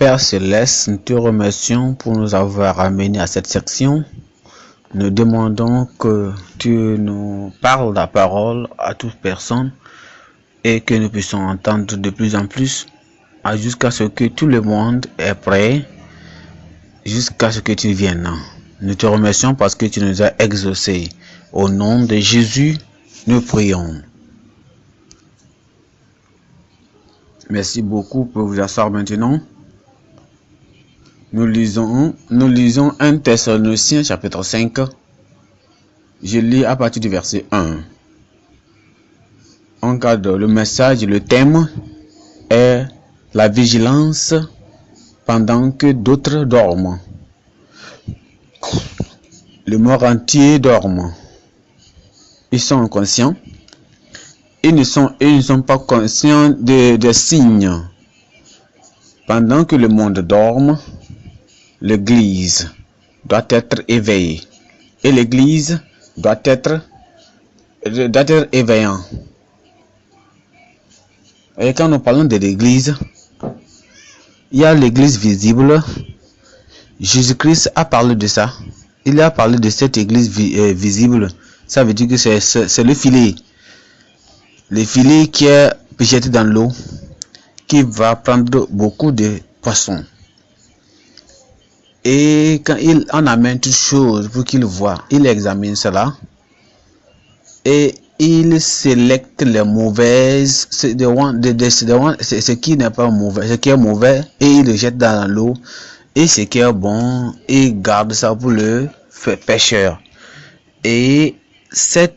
Père Céleste, nous te remercions pour nous avoir amenés à cette section. Nous demandons que tu nous parles la parole à toute personne et que nous puissions entendre de plus en plus jusqu'à ce que tout le monde est prêt, jusqu'à ce que tu viennes. Nous te remercions parce que tu nous as exaucés. Au nom de Jésus, nous prions. Merci beaucoup pour vous asseoir maintenant. Nous lisons 1 Thessaloniciens chapitre 5. Je lis à partir du verset 1. En cadre, le message, le thème est la vigilance pendant que d'autres dorment. Le monde entier dorment. Ils sont inconscients. Ils ne sont pas conscients des signes. Pendant que le monde dorme, l'Église doit être éveillée. Et l'Église doit être éveillante. Et quand nous parlons de l'Église, il y a l'Église visible. Jésus-Christ a parlé de ça. Il a parlé de cette Église visible. Ça veut dire que c'est le filet. Le filet qui est jeté dans l'eau, qui va prendre beaucoup de poissons. Et quand il en amène toutes choses pour qu'il voit, il examine cela et il sélecte les mauvaises, ce qui n'est pas mauvais, ce qui est mauvais, et il le jette dans l'eau, et ce qui est bon, il garde ça pour le pêcheur. Et ce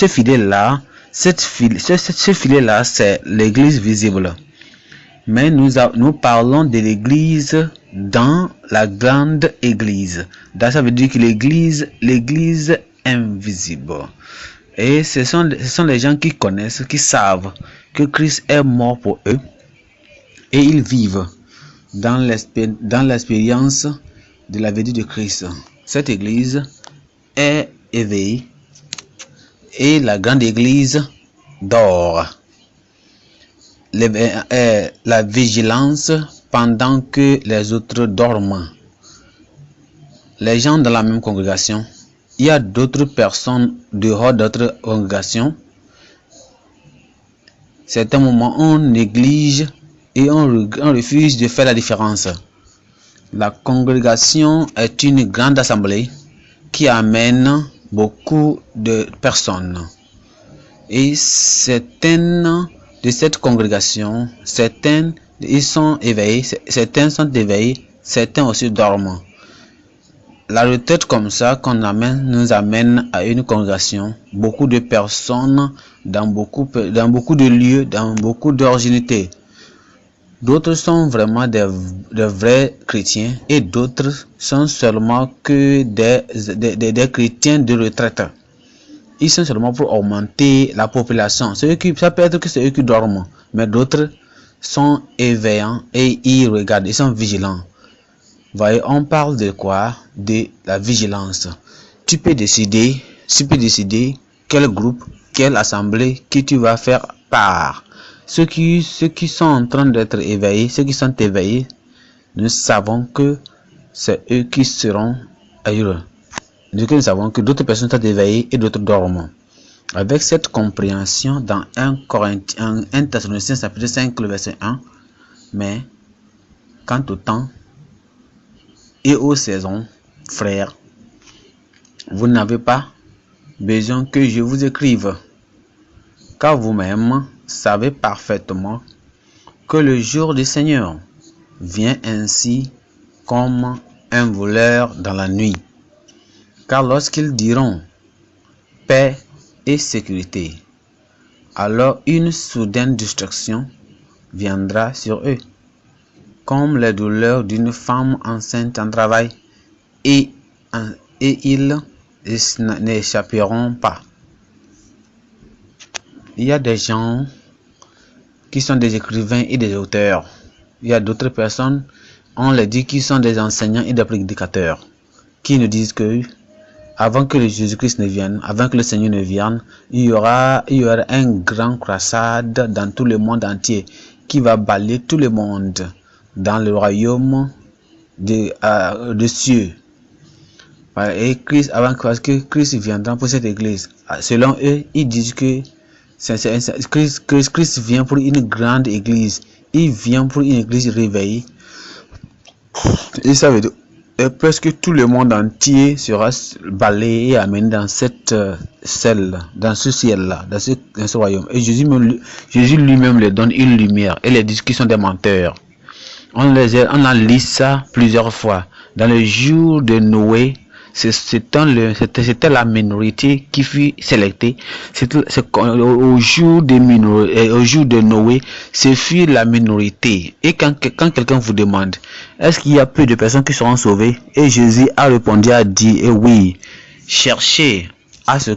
filet-là, c'est l'Église visible. Mais nous parlons de l'Église dans la grande Église. Ça veut dire que l'Église invisible. Et ce sont les gens qui connaissent, qui savent que Christ est mort pour eux. Et ils vivent dans l'expérience de la venue de Christ. Cette Église est éveillée. Et la grande Église dort. La vigilance pendant que les autres dorment. Les gens dans la même congrégation, il y a d'autres personnes dehors d'autres congrégations. Certains moments on néglige et on refuse de faire la différence. La congrégation est une grande assemblée qui amène beaucoup de personnes. Et certaines de cette congrégation, certains sont éveillés, certains aussi dorment. La retraite comme ça nous amène à une congrégation, beaucoup de personnes dans beaucoup de lieux, dans beaucoup d'originalité. D'autres sont vraiment des vrais chrétiens et d'autres sont seulement que des chrétiens de retraite. Ils sont seulement pour augmenter la population. Ça peut être que c'est eux qui dorment, mais d'autres sont éveillants et ils regardent, ils sont vigilants. Voyez, on parle de quoi? De la vigilance. Tu peux décider quel groupe, quelle assemblée que tu vas faire part. Ceux qui sont en train d'être éveillés, ceux qui sont éveillés, nous savons que c'est eux qui seront ailleurs. Nous savons que d'autres personnes sont éveillées et d'autres dorment. Avec cette compréhension dans 1 Thessaloniciens chapitre 5, le verset 1, mais quant au temps et aux saisons, frères, vous n'avez pas besoin que je vous écrive, car vous-même savez parfaitement que le jour du Seigneur vient ainsi comme un voleur dans la nuit. Car lorsqu'ils diront paix et sécurité, alors une soudaine destruction viendra sur eux, comme les douleurs d'une femme enceinte en travail, et ils n'échapperont pas. Il y a des gens qui sont des écrivains et des auteurs. Il y a d'autres personnes, on les dit, qui sont des enseignants et des prédicateurs, qui nous disent que avant que Jésus-Christ ne vienne, avant que le Seigneur ne vienne, il y aura un grand croisade dans tout le monde entier qui va balayer tout le monde. dans le royaume de cieux. Et Christ, parce que Christ viendra pour cette église. Selon eux, ils disent que Christ vient pour une grande église. Il vient pour une église réveillée. Et ça veut dire presque tout le monde entier sera balayé et amené dans cette celle, dans ce ciel-là, dans ce royaume. Et Jésus lui-même leur donne une lumière et les dit qu'ils sont des menteurs. On a lu ça plusieurs fois. Dans le jour de Noé, c'était la minorité qui fut sélectée. Au jour de Noé, ce fut la minorité. Et quand quelqu'un vous demande, est-ce qu'il y a peu de personnes qui seront sauvées? Et Jésus a répondu, a dit, et oui, cherchez afin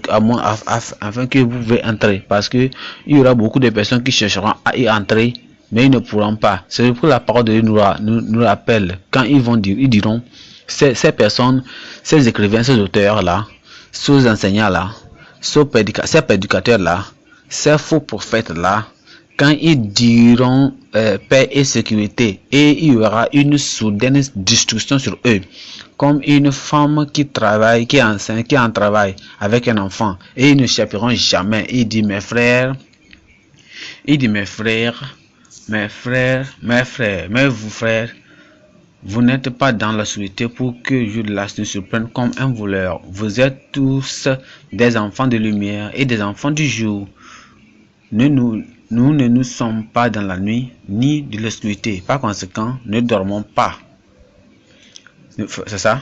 que vous pouvez entrer. Parce que il y aura beaucoup de personnes qui chercheront à y entrer, mais ils ne pourront pas. C'est pour la parole de Dieu nous rappelle. Quand ils diront, ces personnes, ces écrivains, ces auteurs-là, ces enseignants-là, ces prédicateurs-là, ces faux prophètes-là, quand ils diront paix et sécurité, et il y aura une soudaine destruction sur eux, comme une femme qui travaille, qui est enceinte, qui est en travail avec un enfant, et ils ne s'échapperont jamais. Il dit, mes frères, mais vous frères, vous n'êtes pas dans la solitude pour que Judas ne se prenne comme un voleur. Vous êtes tous des enfants de lumière et des enfants du jour. Nous ne nous sommes pas dans la nuit ni de l'obscurité. Par conséquent, ne dormons pas. C'est ça?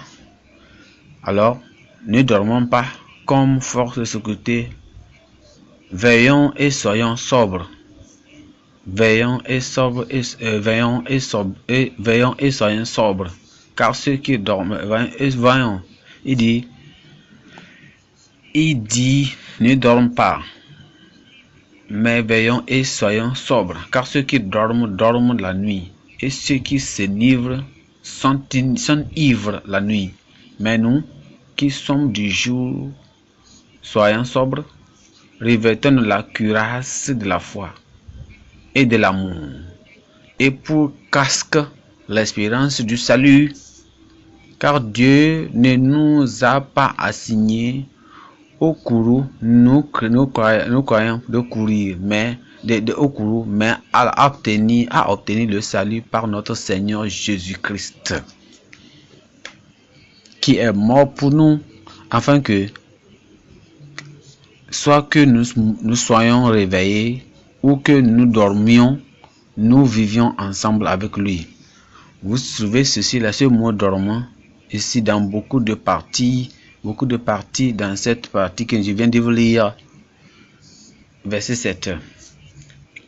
Alors, ne dormons pas comme force de sécurité. Veillons et soyons sobres. Veillons et soyons sobres, car ceux qui dorment, voyons, il dit, ne dorment pas, mais veillons et soyons sobres, car ceux qui dorment la nuit, et ceux qui s'enivrent sont ivres la nuit. Mais nous, qui sommes du jour, soyons sobres, revêtons la cuirasse de la foi et de l'amour, et pour casque l'espérance du salut, car Dieu ne nous a pas assigné au courroux, nous croyons de courir, mais au courroux, mais à obtenir le salut par notre Seigneur Jésus-Christ, qui est mort pour nous, afin que soit que nous soyons réveillés ou que nous dormions, nous vivions ensemble avec lui. Vous trouvez ceci là, ce mot dormant, ici dans beaucoup de parties dans cette partie que je viens de vous lire, verset 7.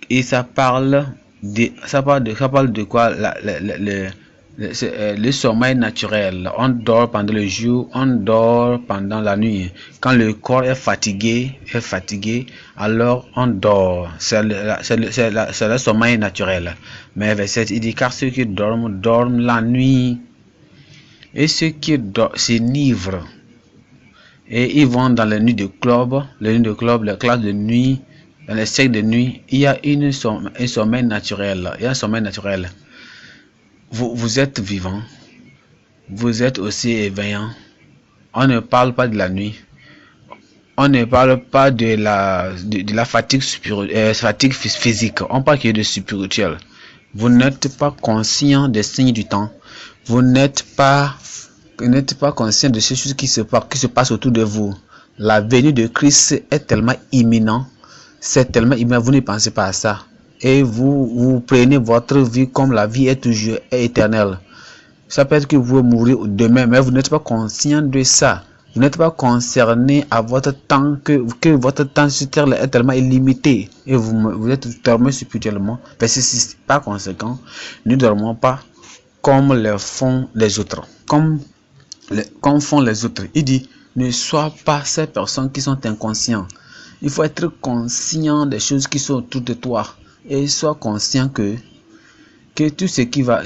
Et ça parle de quoi? Le sommeil naturel. On dort pendant le jour, on dort pendant la nuit. Quand le corps est fatigué, alors on dort. C'est le sommeil naturel. Mais verset 7, il dit, car ceux qui dorment la nuit, et ceux qui s'enivrent, et ils vont dans les nuits de club, les classes de nuit, dans les sectes de nuit, il y a un sommeil naturel. Il y a un sommeil naturel. Vous êtes vivant, vous êtes aussi éveillant. On ne parle pas de la nuit. On ne parle pas de la fatigue physique. On parle que de spirituel. Vous n'êtes pas conscient des signes du temps. Vous n'êtes pas conscient de ces choses qui se passent autour de vous. La venue de Christ est tellement imminente. C'est tellement imminent, vous ne pensez pas à ça. Et vous prenez votre vie comme la vie est toujours éternelle. Ça peut être que vous mourrez demain, mais vous n'êtes pas conscient de ça. Vous n'êtes pas concerné à votre temps, que votre temps sur terre est tellement illimité. Et vous êtes dormi spirituellement. Parce que par conséquent, ne dormons pas comme le font les autres. Comme font les autres. Il dit, ne sois pas ces personnes qui sont inconscientes. Il faut être conscient des choses qui sont autour de toi. Et sois conscient que tout ce qui va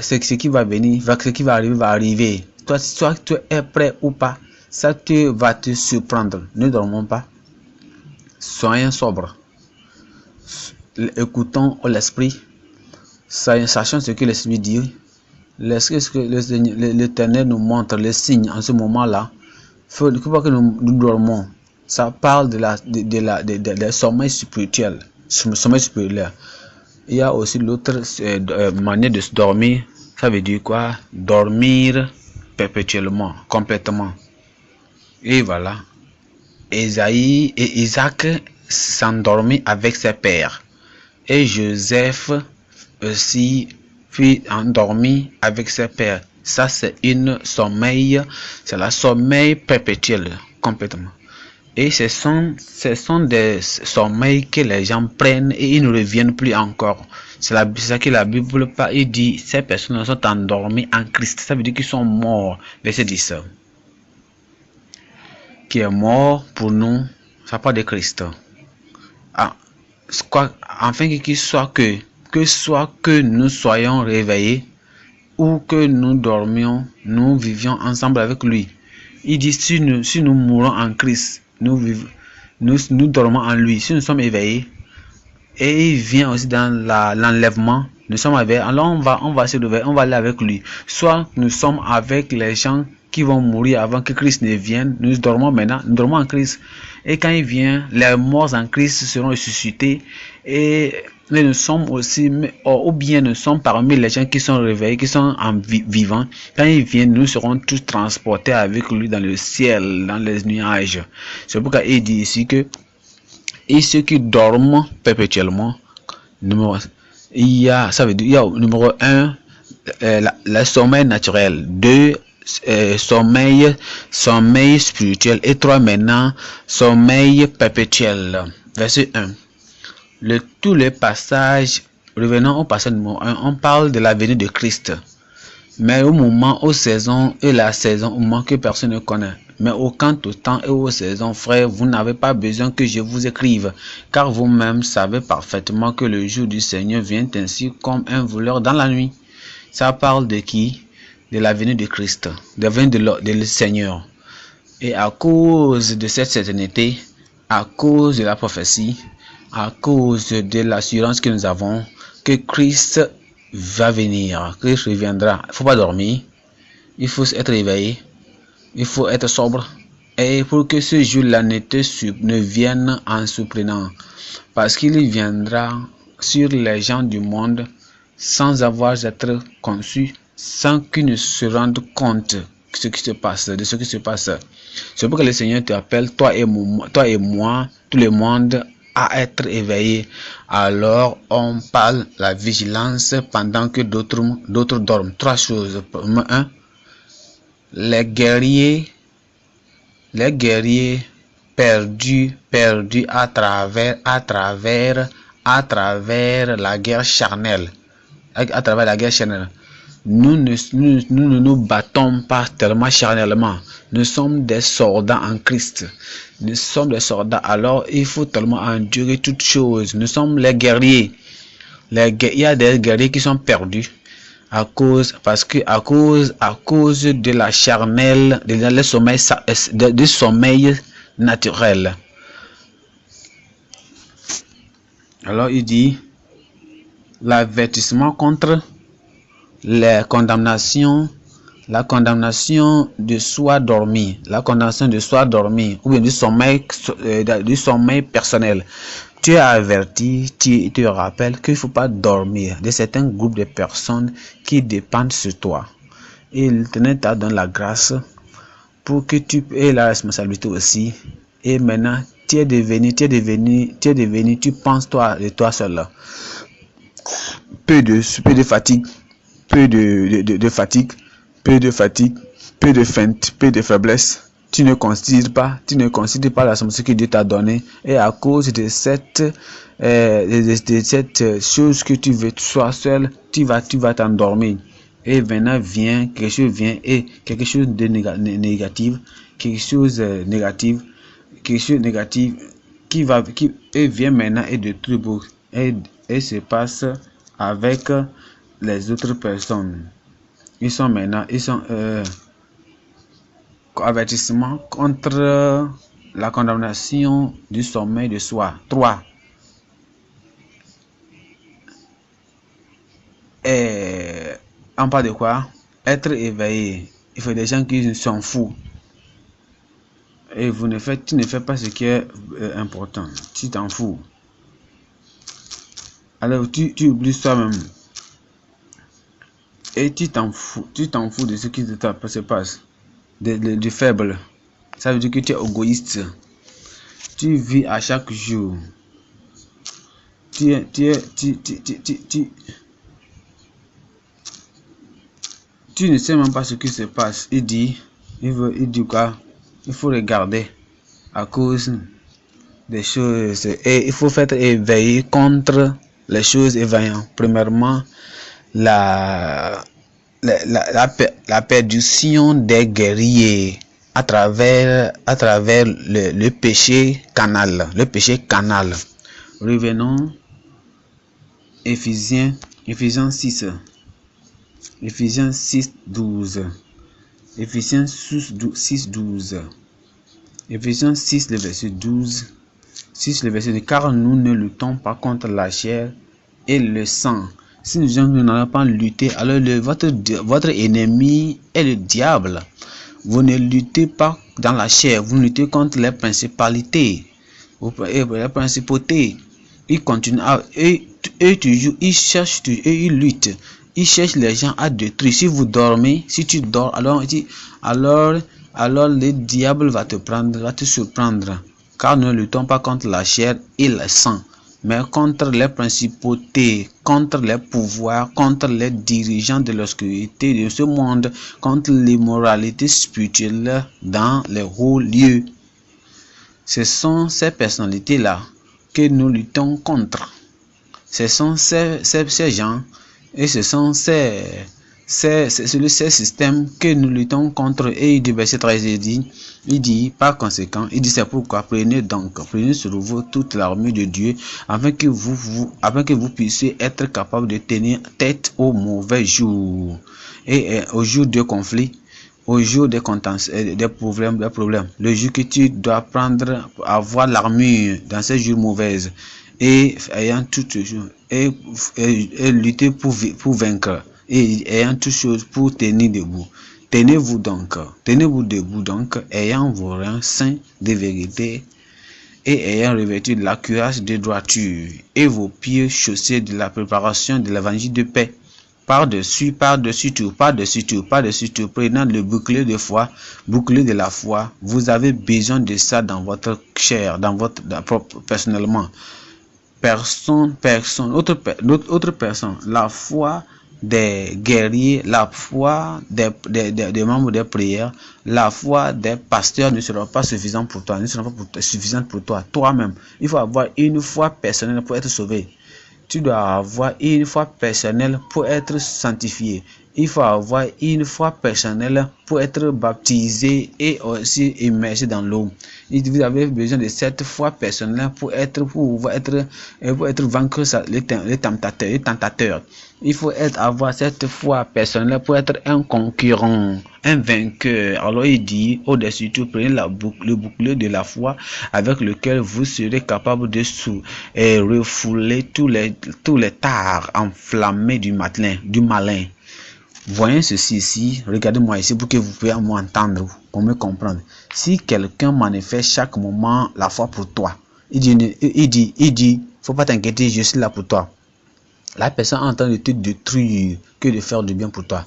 venir, ce qui va arriver va arriver. Toi, soit tu es prêt ou pas, ça va te surprendre. Ne dormons pas. Soyons sobres. Écoutons l'esprit. Sachons ce que l'esprit dit. Lorsque l'Éternel nous montre les signes en ce moment-là, il faut pas que nous dormons. Ça parle de sommeil spirituel. Sommeil spirituel. Il y a aussi l'autre manière de se dormir. Ça veut dire quoi? Dormir perpétuellement, complètement. Et voilà. Esaïe et Isaac s'endormit avec ses pères. Et Joseph aussi fut endormi avec ses pères. Ça, c'est c'est la sommeil perpétuel, complètement. Et ce sont des sommeils que les gens prennent et ils ne reviennent plus encore. C'est ça que la Bible parle. Il dit, ces personnes sont endormies en Christ. Ça veut dire qu'ils sont morts. Verset 10. Qui est mort pour nous, ça parle de Christ. Afin qu'il soit que nous soyons réveillés ou que nous dormions, nous vivions ensemble avec lui. Il dit, si nous mourons en Christ, nous dormons en lui. Si nous sommes éveillés, et il vient aussi dans l'enlèvement, nous sommes éveillés, alors on va se réveiller, on va aller avec lui. Soit nous sommes avec les gens qui vont mourir avant que Christ ne vienne. Nous dormons maintenant, nous dormons en Christ. Et quand il vient, les morts en Christ seront ressuscités. Et nous sommes aussi, ou bien nous sommes parmi les gens qui sont réveillés, qui sont vivants. Quand il vient, nous serons tous transportés avec lui dans le ciel, dans les nuages. C'est pourquoi il dit ici que et ceux qui dorment perpétuellement, ça veut dire, il y a numéro 1, le sommeil naturel, 2, sommeil spirituel, et 3 maintenant, sommeil perpétuel. Verset 1. Tous les passages, revenons au passage numéro 1, on parle de la venue de Christ. Mais au moment, aux saisons et la saison, au moment que personne ne connaît. Mais au quant au temps et aux saisons, frères, vous n'avez pas besoin que je vous écrive, car vous-même savez parfaitement que le jour du Seigneur vient ainsi comme un voleur dans la nuit. Ça parle de qui? De la venue de Christ, de la venue de Seigneur. Et à cause de cette certainté, à cause de la prophétie, à cause de l'assurance que nous avons, que Christ va venir, Christ reviendra. Il ne faut pas dormir, il faut être éveillé, il faut être sobre, et pour que ce jour-là ne vienne en surprenant, parce qu'il viendra sur les gens du monde sans avoir être conçus, sans qu'ils ne se rendent compte de ce qui se passe. C'est pourquoi le Seigneur t'appelle, toi et moi, tout le monde, à être éveillé. Alors on parle la vigilance pendant que d'autres dorment. 3 choses. 1. Les guerriers perdus à travers la guerre charnelle. À travers la guerre charnelle. Nous ne nous battons pas tellement charnellement. Nous sommes des soldats en Christ. Nous sommes des soldats. Alors, il faut tellement endurer toutes choses. Nous sommes les guerriers. Il y a des guerriers qui sont perdus à cause de la charnelle, du sommeil naturel. Alors, il dit l'avertissement contre la condamnation de soi dormi, ou bien du sommeil personnel. Tu es averti, tu te rappelles qu'il ne faut pas dormir de certains groupes de personnes qui dépendent sur toi. Et l'Éternel t'a donné la grâce pour que tu aies la responsabilité aussi. Et maintenant, tu penses de toi seul. Peu de fatigue. Peu de fatigue, peu de feinte, peu de faiblesse. Tu ne considères pas la responsabilité que Dieu t'a donnée. Et à cause de cette chose que tu veux, sois seul, tu vas t'endormir. Et maintenant quelque chose de négatif, qui vient maintenant et de tout beau et se passe avec les autres personnes. Ils sont avertissement contre la condamnation du sommeil de soi. 3. On parle de quoi? Être éveillé. Il faut des gens qui s'en foutent. Et tu ne fais pas ce qui est important. Tu t'en fous. Alors tu oublies toi-même. Et tu t'en fous de ce qui se passe. Du faible. Ça veut dire que tu es égoïste. Tu vis à chaque jour. Tu ne sais même pas ce qui se passe. Il dit quoi? Il faut regarder à cause des choses. Et il faut faire éveiller contre les choses éveillantes. Premièrement, la perdition des guerriers à travers le péché canal. Revenons Éphésiens 6. Éphésiens 6, 12. Éphésiens 6, 12. Éphésiens 6, le verset 12. 6, le verset 12. Car nous ne luttons pas contre la chair et le sang. Si nous n'allons pas lutter, alors votre ennemi est le diable. Vous ne luttez pas dans la chair, vous luttez contre les principalités et les principautés. Ils continuent toujours, ils cherchent et ils luttent. Ils cherchent les gens à détruire. Si vous dormez, si tu dors, alors le diable va te surprendre. Car nous ne luttons pas contre la chair et le sang, mais contre les principautés, contre les pouvoirs, contre les dirigeants de l'obscurité de ce monde, contre l'immoralité spirituelle dans les hauts lieux. Ce sont ces personnalités-là que nous luttons contre. Ce sont ces gens et ce sont ces systèmes que nous luttons contre. Et il dit, verset 13, il dit par conséquent, il dit c'est pourquoi prenez sur vous toute l'armure de Dieu afin que vous puissiez être capable de tenir tête aux mauvais jours et aux jours de conflit, aux jours des problèmes. Le jour que tu dois avoir l'armure dans ces jours mauvaises et ayant toutes choses et lutter pour vaincre et ayant toutes choses pour tenir debout. Tenez-vous debout donc, ayant vos reins saints de vérité et ayant revêtu de la cuirasse de droiture et vos pieds chaussés de la préparation de l'évangile de paix. Par-dessus tout, prenant le bouclier de la foi. Vous avez besoin de ça dans votre chair, personnellement. Autre personne. La foi des guerriers, la foi des membres des prières, la foi des pasteurs ne sera pas suffisante pour toi, suffisante pour toi, toi-même. Il faut avoir une foi personnelle pour être sauvé. Tu dois avoir une foi personnelle pour être sanctifié. Il faut avoir une foi personnelle pour être baptisé et aussi immergé dans l'eau. Vous avez besoin de cette foi personnelle pour vaincre les tentateurs. Il faut avoir cette foi personnelle pour être un concurrent, un vainqueur. Alors il dit, au-dessus de tout, prenez le bouclier de la foi avec lequel vous serez capable de refouler tous les tares enflammés du malin. Voyez ceci ici, regardez-moi ici pour que vous puissiez m'entendre, pour me comprendre. Si quelqu'un manifeste chaque moment la foi pour toi, il dit, faut pas t'inquiéter, je suis là pour toi. La personne est en train de te détruire que de faire du bien pour toi.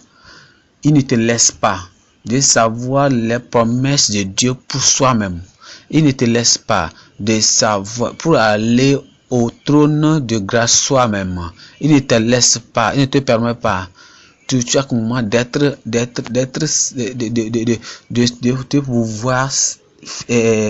Il ne te laisse pas de savoir les promesses de Dieu pour soi-même. Il ne te laisse pas de savoir pour aller au trône de grâce soi-même. Il ne te laisse pas, il ne te permet pas chaque moment de pouvoir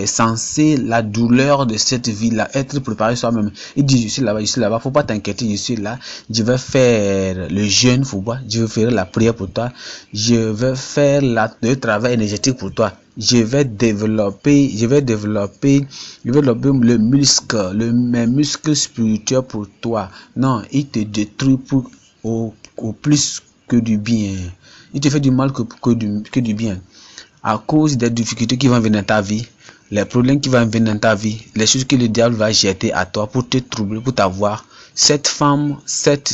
senser la douleur de cette vie-là, être préparé soi-même. Il dit, je suis là-bas, faut pas t'inquiéter, je suis là, je vais faire le jeûne, je vais faire la prière pour toi, je vais faire le travail énergétique pour toi, je vais développer mes muscles spirituels pour toi. Non, il te détruit au plus que du bien. Il te fait du mal que du bien. À cause des difficultés qui vont venir dans ta vie, les problèmes qui vont venir dans ta vie, les choses que le diable va jeter à toi pour te troubler, pour t'avoir, cette femme, cet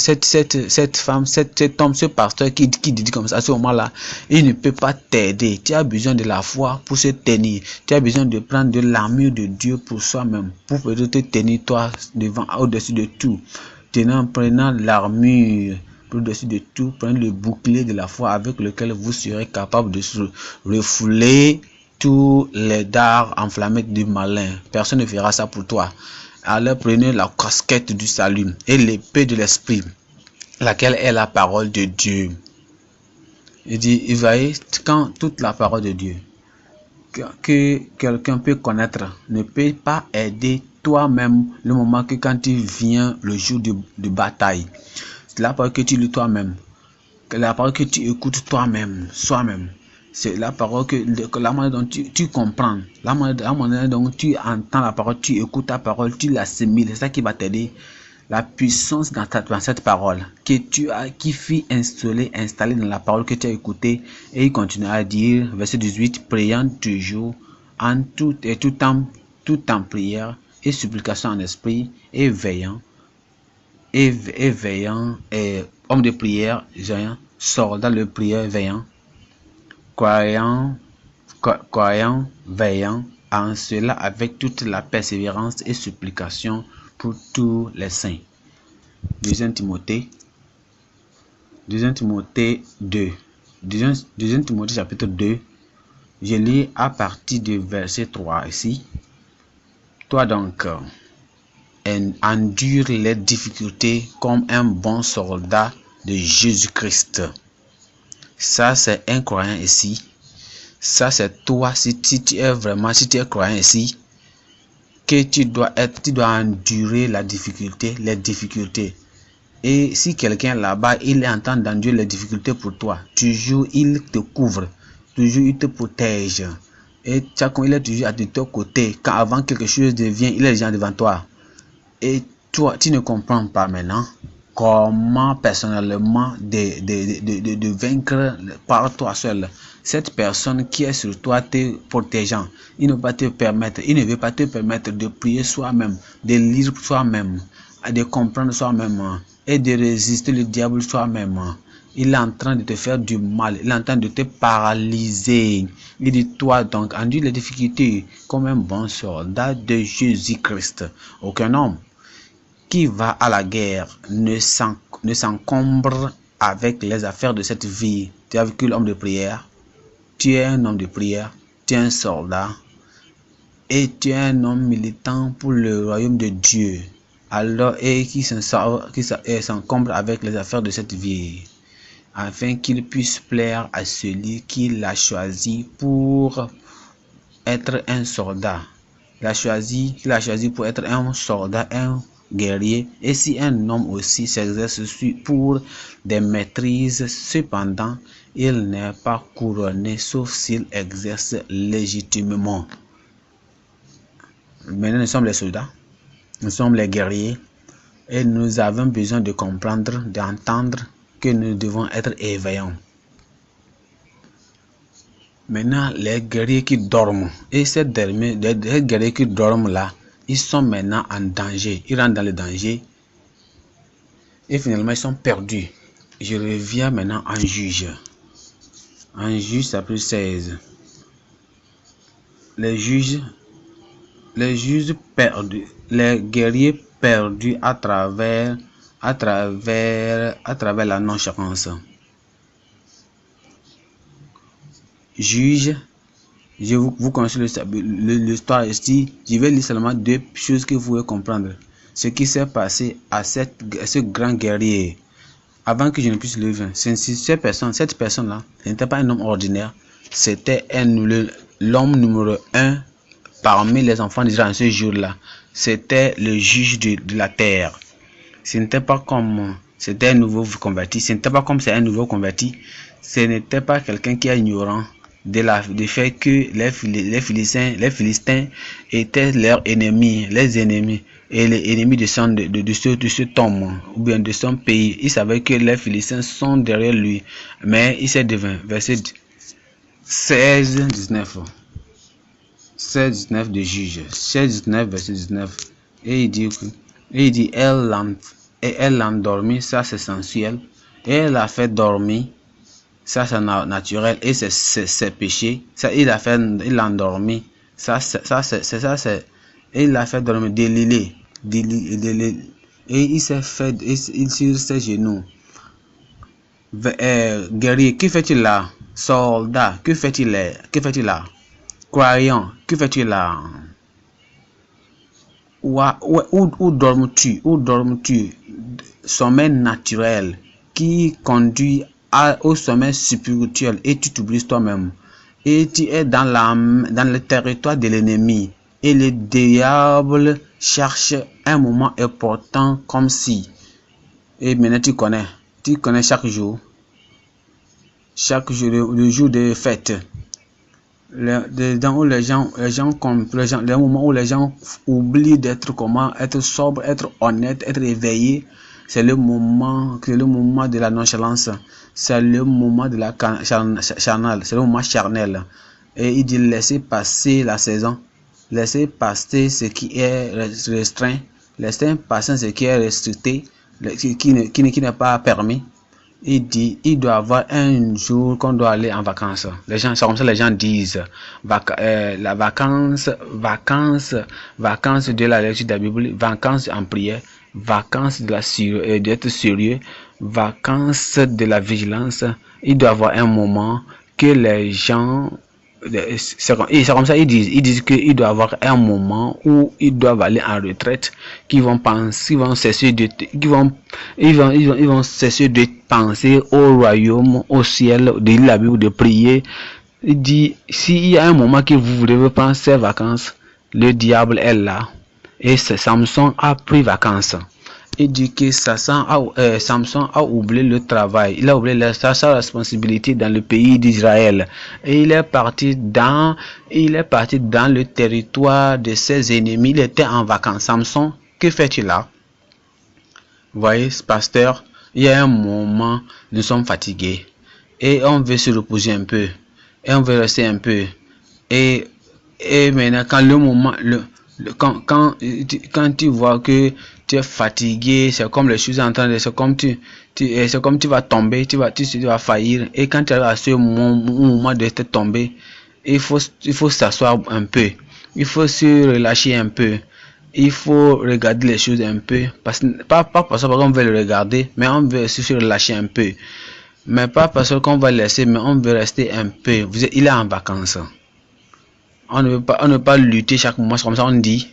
homme, ce pasteur qui dit comme ça, à ce moment-là, il ne peut pas t'aider. Tu as besoin de la foi pour se tenir. Tu as besoin de prendre de l'armure de Dieu pour soi-même, pour peut-être te tenir toi devant, au-dessus de tout. Prenant l'armure au-dessus de tout, prenez le bouclier de la foi avec lequel vous serez capable de refouler tous les dards enflammés du malin. Personne ne fera ça pour toi. Alors prenez la casquette du salut et l'épée de l'esprit, laquelle est la parole de Dieu. Il dit, vous voyez, quand toute la parole de Dieu que quelqu'un peut connaître ne peut pas aider toi-même le moment que quand tu viens le jour de bataille. C'est la parole que tu lis toi-même, la parole que tu écoutes toi-même, soi-même. C'est la parole la manière dont tu comprends, la manière dont tu entends la parole, tu écoutes la parole, tu l'assimiles. C'est ça qui va t'aider. La puissance dans cette parole qui fut installée dans la parole que tu as écoutée. Et il continue à dire, verset 18, priant toujours en tout en prière et supplication en esprit et veillant, homme de prière, soldat de prière veillant, croyant, veillant en cela avec toute la persévérance et supplication pour tous les saints. 2 Timothée 2. 2 Timothée chapitre 2, je lis à partir du verset 3 ici. Toi donc, endure les difficultés comme un bon soldat de Jésus-Christ. Ça, c'est un croyant ici. Ça, c'est toi, si tu es croyant ici, que tu dois endurer les difficultés. Et si quelqu'un là-bas, il est en train d'endurer les difficultés pour toi, toujours il te couvre, toujours il te protège. Et il est toujours à ton côté. Quand avant quelque chose devient, il est déjà devant toi. Et toi, tu ne comprends pas maintenant comment personnellement de vaincre par toi seul cette personne qui est sur toi te protégeant. Il ne veut pas te permettre de prier soi-même, de lire soi-même, de comprendre soi-même et de résister le diable soi-même. Il est en train de te faire du mal, il est en train de te paralyser. Il dit, toi donc, endure les difficultés comme un bon soldat de Jésus-Christ. Aucun homme qui va à la guerre ne s'encombre avec les affaires de cette vie. Tu as vécu l'homme de prière, tu es un homme de prière, tu es un soldat et tu es un homme militant pour le royaume de Dieu. Alors, et qui s'encombre avec les affaires de cette vie, afin qu'il puisse plaire à celui qui l'a choisi pour être un soldat. Il a choisi pour être un soldat, un guerrier. Et si un homme aussi s'exerce pour des maîtrises, cependant, il n'est pas couronné sauf s'il exerce légitimement. Maintenant, nous sommes les soldats, nous sommes les guerriers, et nous avons besoin de comprendre, d'entendre que nous devons être éveillants. Maintenant, les guerriers qui dorment, et ces guerriers qui dorment là, ils sont maintenant en danger, ils rentrent dans le danger, et finalement ils sont perdus. Je reviens maintenant en Juge. En Juge chapitre 16. Les juges perdus, les guerriers perdus à travers la nonchalance. Juge, vous connaissez l'histoire ici. Je vais lire seulement 2 choses que vous pouvez comprendre. Ce qui s'est passé à ce grand guerrier. Avant que je ne puisse le lire, cette personne-là, ce n'était pas un homme ordinaire. C'était l'homme numéro 1 parmi les enfants d'Israël ce jour-là. C'était le juge de la terre. Ce n'était pas comme c'était un nouveau converti. Ce n'était pas comme c'est un nouveau converti. Ce n'était pas quelqu'un qui est ignorant du fait que les Philistins étaient leurs ennemis, et les ennemis de cet homme ou bien de son pays. Il savait que les Philistins sont derrière lui, mais il s'est devenu, verset 16-19 de Juge, 16-19 verset 19, et il dit et elle l'a endormi, ça c'est sensuel. Et elle l'a fait dormir, ça c'est naturel et c'est péché. Ça il l'a endormi, il l'a fait dormir, délilé, et il s'est fait, il sur ses genoux. Guerrier, que fais-tu là? Soldat, que fais-tu là? Croyant, que fais-tu là? Où dormes-tu? Où dormes-tu? Sommeil naturel qui conduit au sommeil spirituel et tu t'oublies toi-même. Et tu es dans le territoire de l'ennemi. Et le diable cherche un moment important comme si. Et maintenant tu connais chaque jour, le jour de fête. Les moments où les gens oublient d'être être sobre, être honnête, être éveillé, c'est le moment de la nonchalance, c'est le moment de la charnel, c'est le moment charnel. Et il dit laissez passer la saison, laissez passer ce qui est restreint, laissez passer ce qui est restricté, qui n'est pas permis. Il dit, il doit avoir un jour qu'on doit aller en vacances. Les gens, c'est comme ça les gens disent, la vacances de la lecture de la Bible, vacances en prière, vacances d'être sérieux, vacances de la vigilance. Il doit avoir un moment que les gens, c'est comme ça ils disent qu'il doit avoir un moment où ils doivent aller en retraite, qu'ils vont penser, ils vont cesser de penser au royaume, au ciel, de la Bible, de prier. Il dit, s'il y a un moment que vous devez prendre ces vacances, le diable est là. Et Samson a pris vacances. Il dit que Samson a oublié le travail, il a oublié sa responsabilité dans le pays d'Israël. Et il est parti dans le territoire de ses ennemis, il était en vacances. Samson, que fais-tu là? Vous voyez, pasteur, il y a un moment, nous sommes fatigués et on veut se reposer un peu et on veut rester un peu. Et maintenant, quand le moment, quand tu vois que tu es fatigué, c'est comme les choses en train de, c'est comme tu vas tomber, tu vas faillir. Et quand tu arrives à ce moment de te tomber, il faut s'asseoir un peu, il faut se relâcher un peu. Il faut regarder les choses un peu, pas parce qu'on veut le regarder, mais on veut aussi se relâcher un peu. Mais pas parce qu'on va laisser, mais on veut rester un peu. Il est en vacances. On ne veut pas lutter chaque mois, c'est comme ça on dit.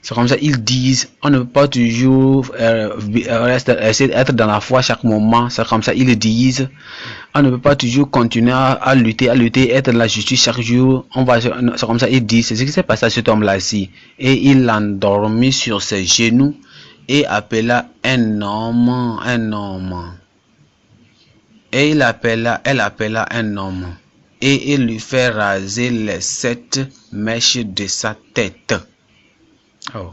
C'est comme ça ils disent. On ne veut pas toujours essayer d'être dans la foi chaque moment. C'est comme ça ils le disent. On ne peut pas toujours continuer à lutter, être dans la justice chaque jour. C'est comme ça ils disent. C'est ce qui s'est passé à cet homme-là ici. Et il l'endormit sur ses genoux et appela un homme. Et elle appela un homme. Et il lui fait raser les 7 mèches de sa tête. Oh.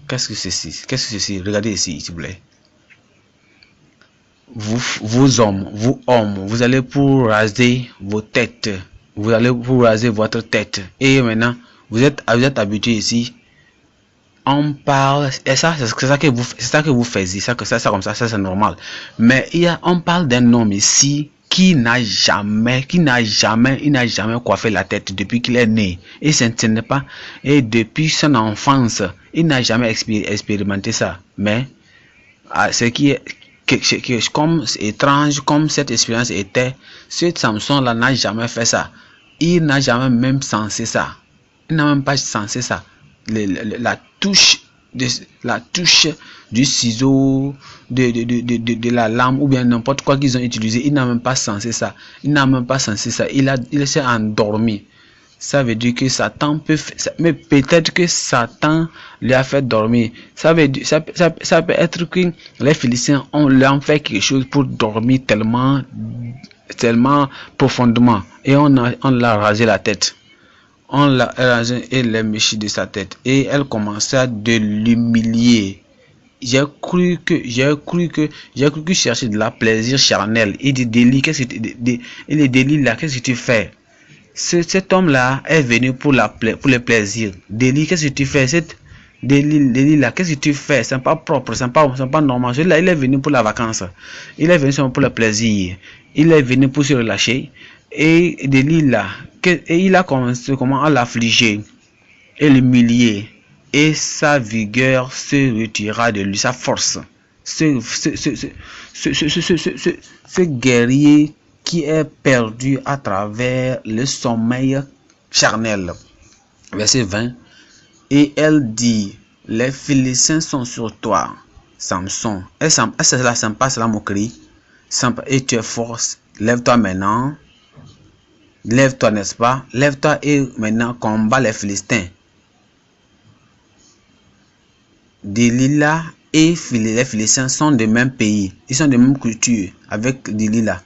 Qu'est-ce que c'est ceci? Regardez ici, s'il vous plaît. Vous hommes, vous allez pour raser vos têtes. Vous allez pour raser votre tête. Et maintenant, vous êtes habitués ici. On parle, et ça, c'est ça que vous faisiez, ça comme ça, c'est normal. Mais on parle d'un homme ici qui n'a jamais coiffé la tête depuis qu'il est né. Et ce n'est pas, et depuis son enfance, il n'a jamais expérimenté ça. Mais, ce qui est, comme étrange, comme cette expérience était, ce Samson-là n'a jamais fait ça. Il n'a jamais même sensé ça. Il n'a même pas sensé ça. La touche du ciseau, de la lame ou bien n'importe quoi qu'ils ont utilisé, il n'a même pas sensé ça. Il s'est endormi. Ça veut dire que Satan mais peut-être que Satan lui a fait dormir. Ça peut être que les Philistins lui ont fait quelque chose pour dormir tellement profondément et on l'a rasé la tête. On l'a rasé et les méchis de sa tête et elle commença de l'humilier. J'ai cru que chercher de la plaisir charnel et des délits. Et les délits là, qu'est-ce que tu fais? Cet homme là est venu pour les plaisirs. Délit, qu'est-ce que tu fais? Delilah, qu'est-ce que tu fais? C'est pas propre, c'est pas normal. Celui-là, il est venu pour la vacance. Il est venu seulement pour le plaisir. Il est venu pour se relâcher. Et Delilah, et il a commencé comment à l'affliger et l'humilier. Et sa vigueur se retira de lui, sa force. Ce guerrier qui est perdu à travers le sommeil charnel. Verset 20. Et elle dit, les Philistins sont sur toi, Samson. C'est la sympa, c'est la moquerie. Et tu es fort, lève-toi maintenant. Lève-toi, n'est-ce pas? Lève-toi et maintenant combat les Philistins. Delilah et les Philistins sont du même pays. Ils sont de même culture avec Delilah.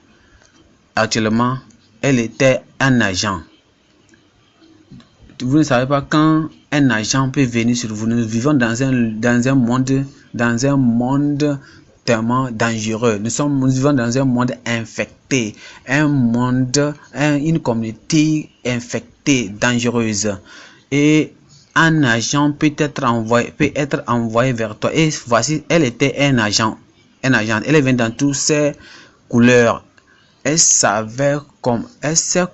Actuellement, elle était un agent. Vous ne savez pas quand un agent peut venir sur vous. Nous vivons dans un monde tellement dangereux. Nous vivons dans un monde infecté, une communauté infectée, dangereuse. Et un agent peut être envoyé vers toi. Et voici, elle était un agent. Elle vient dans toutes ses couleurs. Elle sait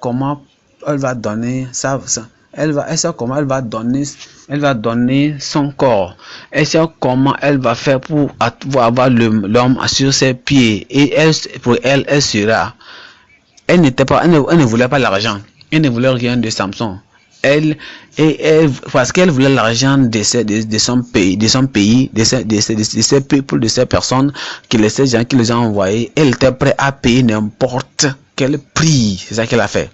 comment elle va donner elle sait comment elle va donner son corps. Elle sait comment elle va faire pour avoir l'homme sur ses pieds. Et pour elle sera. Elle ne voulait pas l'argent. Elle ne voulait rien de Samson. Parce qu'elle voulait l'argent de son pays, de ses peuples, de ces personnes, ces gens qui les ont envoyés. Elle était prête à payer n'importe quel prix. C'est ça qu'elle a fait.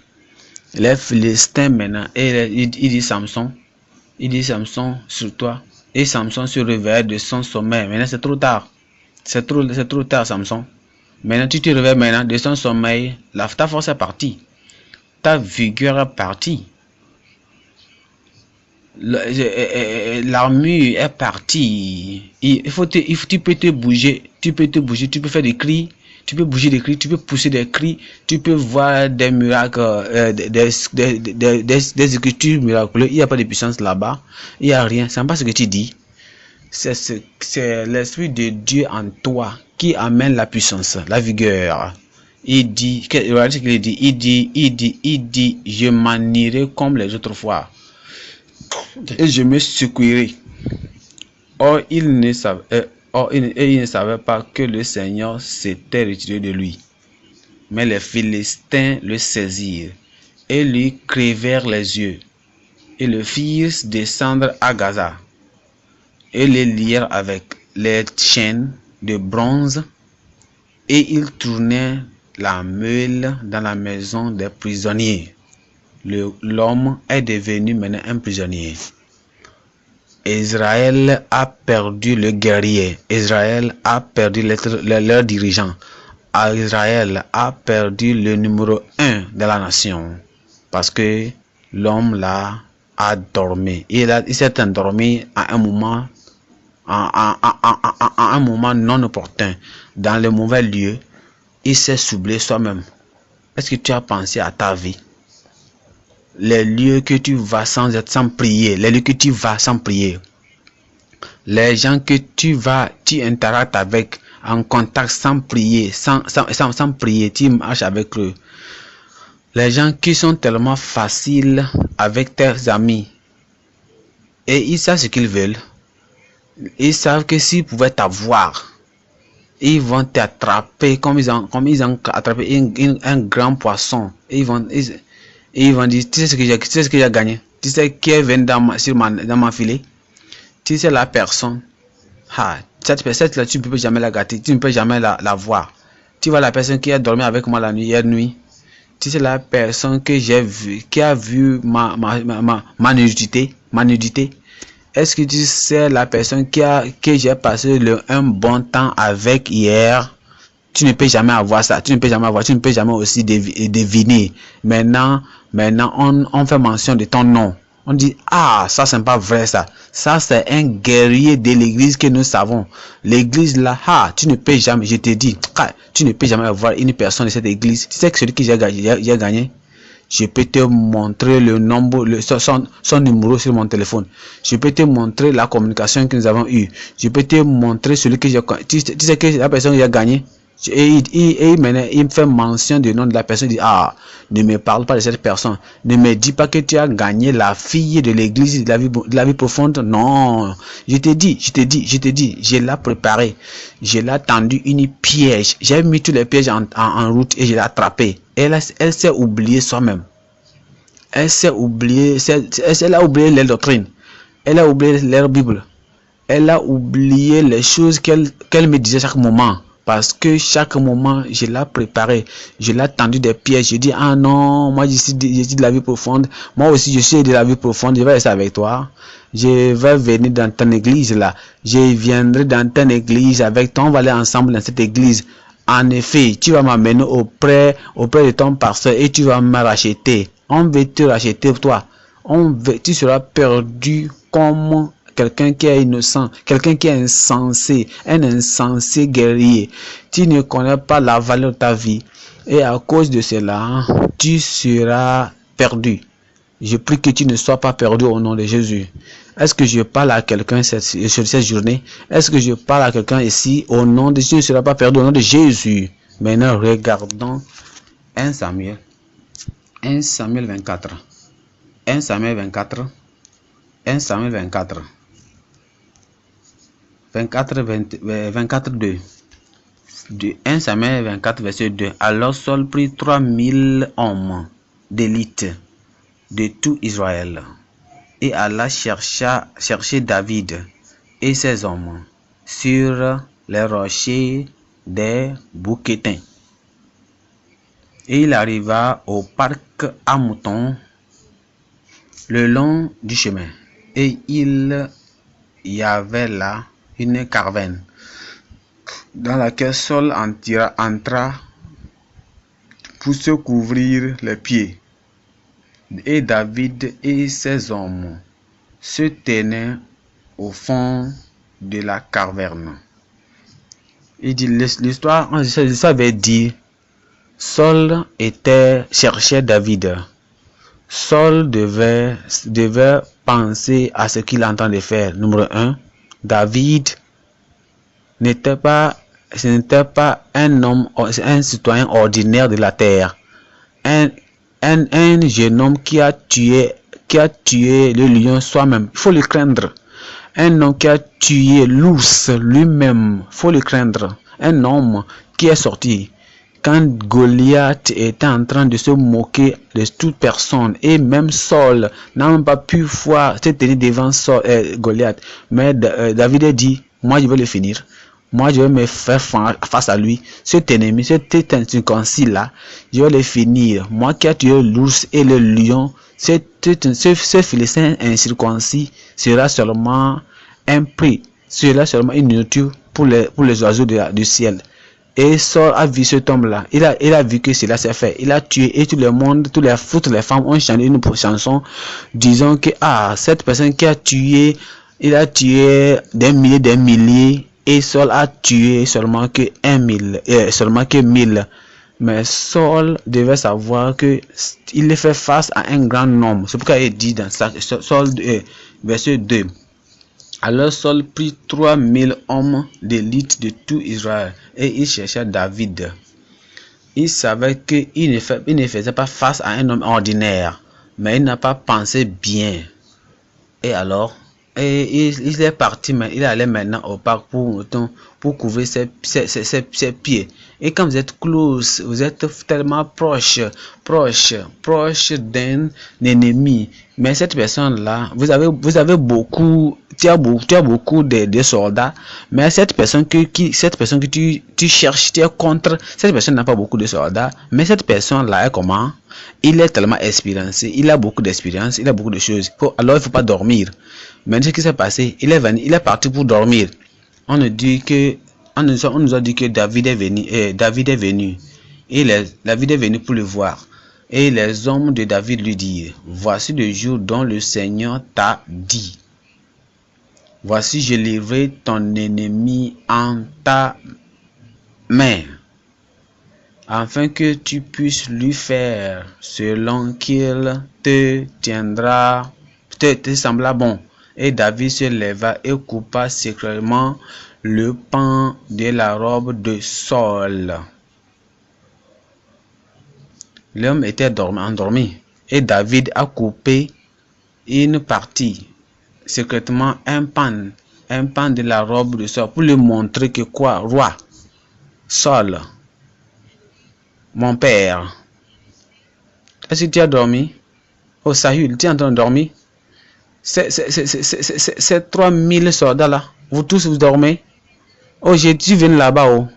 Les Philistins maintenant, il dit Samson, sur toi. Et Samson se réveille de son sommeil. Maintenant c'est trop tard. C'est trop tard, Samson. Maintenant tu te réveilles maintenant de son sommeil. Ta force est partie. Ta vigueur est partie. L'armure est partie. Tu peux te bouger. Tu peux faire des cris. Tu peux bouger des cris, tu peux pousser des cris, tu peux voir des miracles, des écritures miraculeuses. Il n'y a pas de puissance là-bas. Il n'y a rien. C'est pas ce que tu dis. C'est l'Esprit de Dieu en toi qui amène la puissance, la vigueur. Il dit, regardez ce qu'il dit. Il dit, je m'en irai comme les autres fois. Et je me secouerai. Or, il ne savait pas que le Seigneur s'était retiré de lui. Mais les Philistins le saisirent et lui crevèrent les yeux et le firent descendre à Gaza et le lièrent avec les chaînes de bronze et ils tournaient la meule dans la maison des prisonniers. L'homme est devenu maintenant un prisonnier. Israël a perdu le guerrier. Israël a perdu leur dirigeant. Israël a perdu le numéro 1 de la nation. Parce que l'homme là a dormi. Il s'est endormi à un moment, à un moment non opportun. Dans le mauvais lieu, il s'est soublé soi-même. Est-ce que tu as pensé à ta vie? Les lieux que tu vas sans prier, les lieux que tu vas sans prier, les gens que tu interactes avec en contact sans prier, sans prier, tu marches avec eux. Les gens qui sont tellement faciles avec tes amis et ils savent ce qu'ils veulent. Ils savent que s'ils pouvaient t'avoir, ils vont t'attraper comme ils ont attrapé un grand poisson. Et ils vont dire, tu sais ce que j'ai gagné, tu sais qui est venu dans ma filet, tu sais la personne, cette personne là tu ne peux jamais la gâter, tu ne peux jamais la voir. Tu vois la personne qui a dormi avec moi la nuit, hier nuit, tu sais la personne que j'ai vu, qui a vu ma nudité. Est-ce que tu sais la personne que j'ai passé un bon temps avec hier? Tu ne peux jamais avoir ça, tu ne peux jamais aussi deviner. Maintenant, on fait mention de ton nom. On dit, ça c'est pas vrai ça. Ça c'est un guerrier de l'église que nous savons. L'église là, tu ne peux jamais, je te dis, tu ne peux jamais avoir une personne de cette église. Tu sais que celui que j'ai gagné, Je peux te montrer le nombre, son numéro sur mon téléphone. Je peux te montrer la communication que nous avons eue. Je peux te montrer celui que j'ai... Tu sais que la personne qui a gagné. Et il me fait mention du nom de la personne. Il dit, ah, ne me parle pas de cette personne. Ne me dis pas que tu as gagné la fille de l'église de la vie profonde. Non. Je te dis. Je l'ai préparé. Je l'ai tendu une piège. J'ai mis tous les pièges en route et je l'ai attrapé. Elle s'est oubliée soi-même. Elle a oublié les doctrines. Elle a oublié leur Bible. Elle a oublié les choses qu'elle me disait chaque moment. Parce que chaque moment, je l'ai préparé. Je l'ai tendu des pièges. Je dis, ah non, moi je suis de la vie profonde. Moi aussi, je suis de la vie profonde. Je vais rester avec toi. Je vais venir dans ton église là. Je viendrai dans ton église avec toi. On va aller ensemble dans cette église. En effet, tu vas m'amener auprès de ton pasteur et tu vas me racheter. On veut te racheter toi. Tu seras perdu comme quelqu'un qui est innocent, quelqu'un qui est insensé, un insensé guerrier. Tu ne connais pas la valeur de ta vie et à cause de cela, tu seras perdu. Je prie que tu ne sois pas perdu au nom de Jésus. Est-ce que je parle à quelqu'un sur cette journée? Est-ce que je parle à quelqu'un ici au nom de Jésus? Tu ne seras pas perdu au nom de Jésus. Maintenant, regardons 1 Samuel 24. 1 Samuel 24. 1 Samuel 24. 24, 2. 1 Samuel 24, verset 2. Alors Saul prit 3000 hommes d'élite de tout Israël et alla chercher David et ses hommes sur les rochers des Bouquetins. Et il arriva au parc à moutons le long du chemin. Et il y avait là une caravane dans laquelle Saul entra pour se couvrir les pieds. Et David et ses hommes se tenaient au fond de la caverne. Il dit, l'histoire avait dit, Saul cherchait David. Saul devait penser à ce qu'il entendait faire. Numéro 1, David n'était pas un homme, un citoyen ordinaire de la terre. Un jeune homme qui a tué le lion soi-même. Il faut le craindre. Un homme qui a tué l'ours lui-même. Il faut le craindre. Un homme qui est sorti quand Goliath était en train de se moquer de toute personne, et même Saul n'a même pas pu se tenir devant Goliath, mais David a dit, moi je vais le finir, moi je vais me faire face à lui, cet ennemi, cet incirconcis là, je vais le finir, moi qui a tué l'ours et le lion, ce Philistin incirconcis sera seulement un prix, sera seulement une nourriture pour les oiseaux du ciel. Et Saul a vu cet homme-là. Il a vu que cela s'est fait. Il a tué et tout le monde, toutes les femmes ont chanté une chanson disant que cette personne qui a tué, il a tué des milliers et Saul a tué seulement que 1000. Mais Saul devait savoir que il fait face à un grand nombre. C'est pourquoi il dit dans Saul verset 2. Alors Saul prit 3000 hommes d'élite de tout Israël et il chercha David. Il savait qu'il ne faisait pas face à un homme ordinaire, mais il n'a pas pensé bien. Et alors, il est parti, mais il allait maintenant au parc pour couvrir ses pieds. Et quand vous êtes close, vous êtes tellement proche d'un ennemi. Mais cette personne-là, vous avez beaucoup, tu as beaucoup de soldats, mais cette personne que tu cherches, tu es contre, cette personne n'a pas beaucoup de soldats, mais cette personne-là est comment? Il est tellement expérimenté, il a beaucoup d'expérience, il a beaucoup de choses. Alors il ne faut pas dormir. Mais ce qui s'est passé, il est parti pour dormir. On nous a dit que David est venu. Et David est venu pour le voir. Et les hommes de David lui dirent, voici le jour dont le Seigneur t'a dit. Voici, je livrerai ton ennemi en ta main. afin que tu puisses lui faire selon qu'il te tiendra, te sembla bon. Et David se leva et coupa secrètement le pan de la robe de Saul. L'homme était endormi et David a coupé une partie, secrètement un pan de la robe de Saul pour lui montrer que quoi, roi, Saul, mon père, est-ce que tu as dormi? Oh Saül, tu es en train de dormir? Ces 3000 soldats là, vous tous vous dormez? Oh, tu viens là-bas, oh.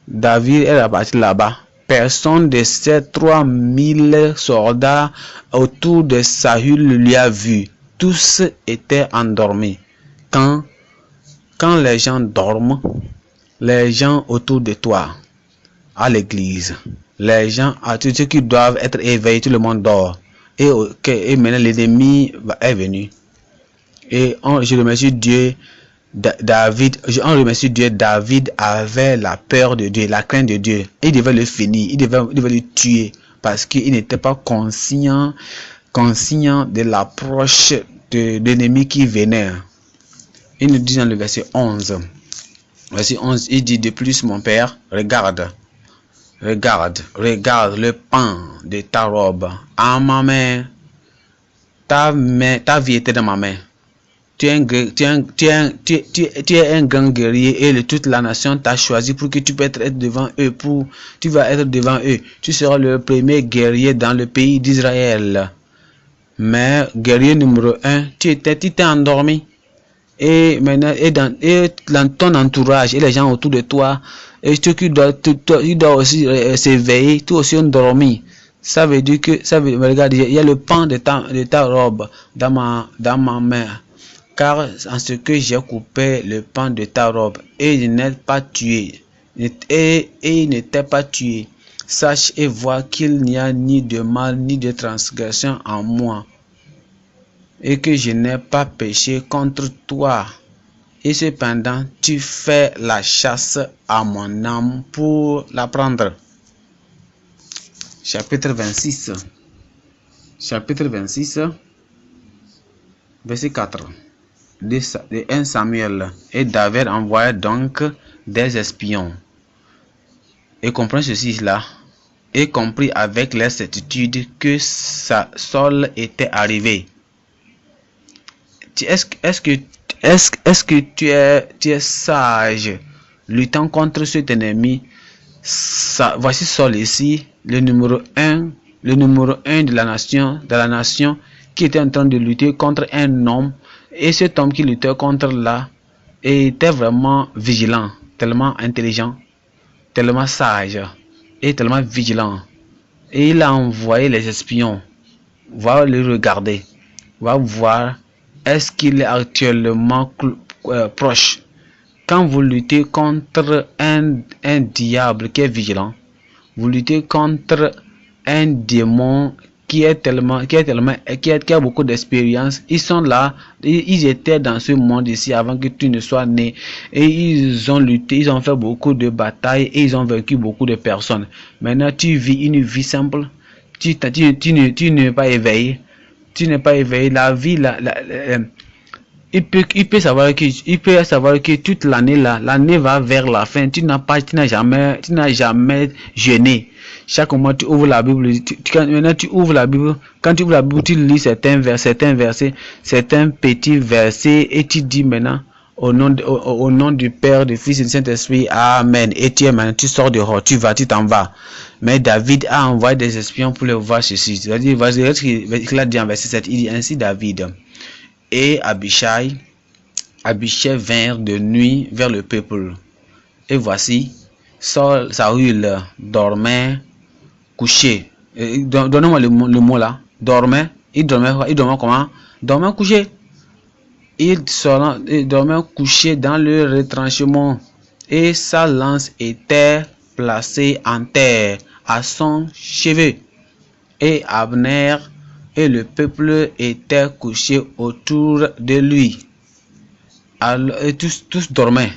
David est parti là-bas. Personne de ces 3000 soldats autour de Saül lui a vu. Tous étaient endormis. Quand les gens dorment, les gens autour de toi, à l'église, les gens, à tous ceux qui doivent être éveillés, tout le monde dort. Et maintenant l'ennemi est venu. Et je remercie Dieu. David avait la peur de Dieu, la crainte de Dieu. Il devait le finir, il devait le tuer parce qu'il n'était pas conscient de l'approche de l'ennemi qui venait. Il nous dit dans le verset 11. Verset 11, il dit: de plus, mon père, regarde le pan de ta robe en ma main. Ta vie était dans ma main. Tu es un grand guerrier et toute la nation t'a choisi pour que tu puisses être devant eux. Tu vas être devant eux. Tu seras le premier guerrier dans le pays d'Israël. Mais guerrier numéro 1, tu t'es endormi. Et maintenant, dans ton entourage et les gens autour de toi, et ceux qui doivent aussi s'éveiller, tout aussi endormi. Ça veut dire que, regarde, il y a le pan de ta robe dans ma main. Car en ce que j'ai coupé le pan de ta robe, et il n'est pas tué, et il n'était pas tué. Sache et vois qu'il n'y a ni de mal ni de transgression en moi, et que je n'ai pas péché contre toi. Et cependant, tu fais la chasse à mon âme pour la prendre. Chapitre 26. Chapitre 26, verset 4. De 1 Samuel. Et David envoya donc des espions. Et comprit ceci là. Et comprit avec la certitude que Saul était arrivé. Est-ce que tu es sage luttant contre cet ennemi? Voici Saul ici, le numéro 1 de la nation qui était en train de lutter contre un homme. Et cet homme qui luttait contre là était vraiment vigilant, tellement intelligent, tellement sage et tellement vigilant. Et il a envoyé les espions, va le regarder, va voir est-ce qu'il est actuellement proche. Quand vous luttez contre un diable qui est vigilant, vous luttez contre un démon qui a beaucoup d'expérience. Ils sont là, ils étaient dans ce monde ici avant que tu ne sois né, et ils ont lutté, ils ont fait beaucoup de batailles et ils ont vaincu beaucoup de personnes. Maintenant tu vis une vie simple, tu n'es pas éveillé, la vie il peut savoir que toute l'année va vers la fin. Tu n'as jamais jeûné. Chaque moment tu ouvres la Bible, maintenant tu ouvres la Bible. Quand tu ouvres la Bible, tu lis certains versets, certains petits versets, et tu dis maintenant au nom du Père, du Fils et du Saint-Esprit, Amen. Et tu sors dehors, tu t'en vas. Mais David a envoyé des espions pour le voir ceci. C'est-à-dire, il a dit en verset 7, il dit ainsi David et Abishai vinrent de nuit vers le peuple. Et voici, Saül dormait couché. Donnez-moi le mot là. Dormait. Il dormait comment? Dormait couché. Il dormait couché dans le retranchement. Et sa lance était placée en terre à son chevet. Et Abner et le peuple était couché autour de lui. Alors, et tous dormaient.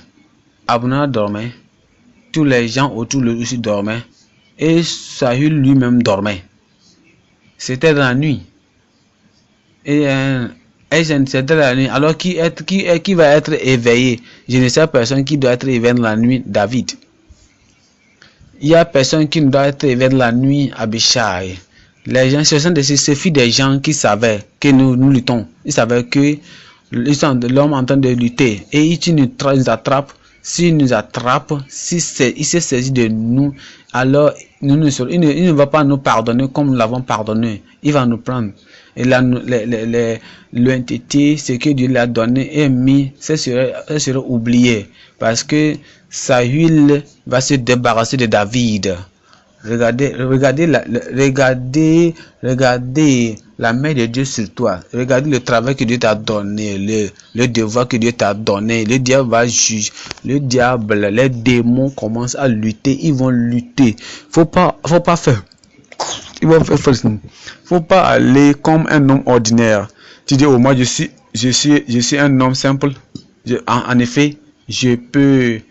Abner dormait. Tous les gens autour de lui aussi dormaient. et Saül lui-même dormait. C'était dans la nuit. Et c'était la nuit. Alors qui va être éveillé? Je ne sais personne qui doit être éveillé dans la nuit. David. Il y a personne qui ne doit être éveillé dans la nuit. Abishai. Les gens, ce fut des gens qui savaient que nous luttons. Ils savaient que l'homme en train de lutter. Et il nous attrape. S'il nous attrape, il s'est saisi de nous, alors il ne va pas nous pardonner comme nous l'avons pardonné. Il va nous prendre. Et là, l'entité, ce que Dieu l'a donné et mis, ça serait oublié. Parce que Saül va se débarrasser de David. Regardez la main de Dieu sur toi. Regardez le travail que Dieu t'a donné, le devoir que Dieu t'a donné. Le diable va juger. Le diable, les démons commencent à lutter. Ils vont lutter. Faut pas faire. Faut pas aller comme un homme ordinaire. Tu dis, oh, moi, je suis un homme simple. En effet, je peux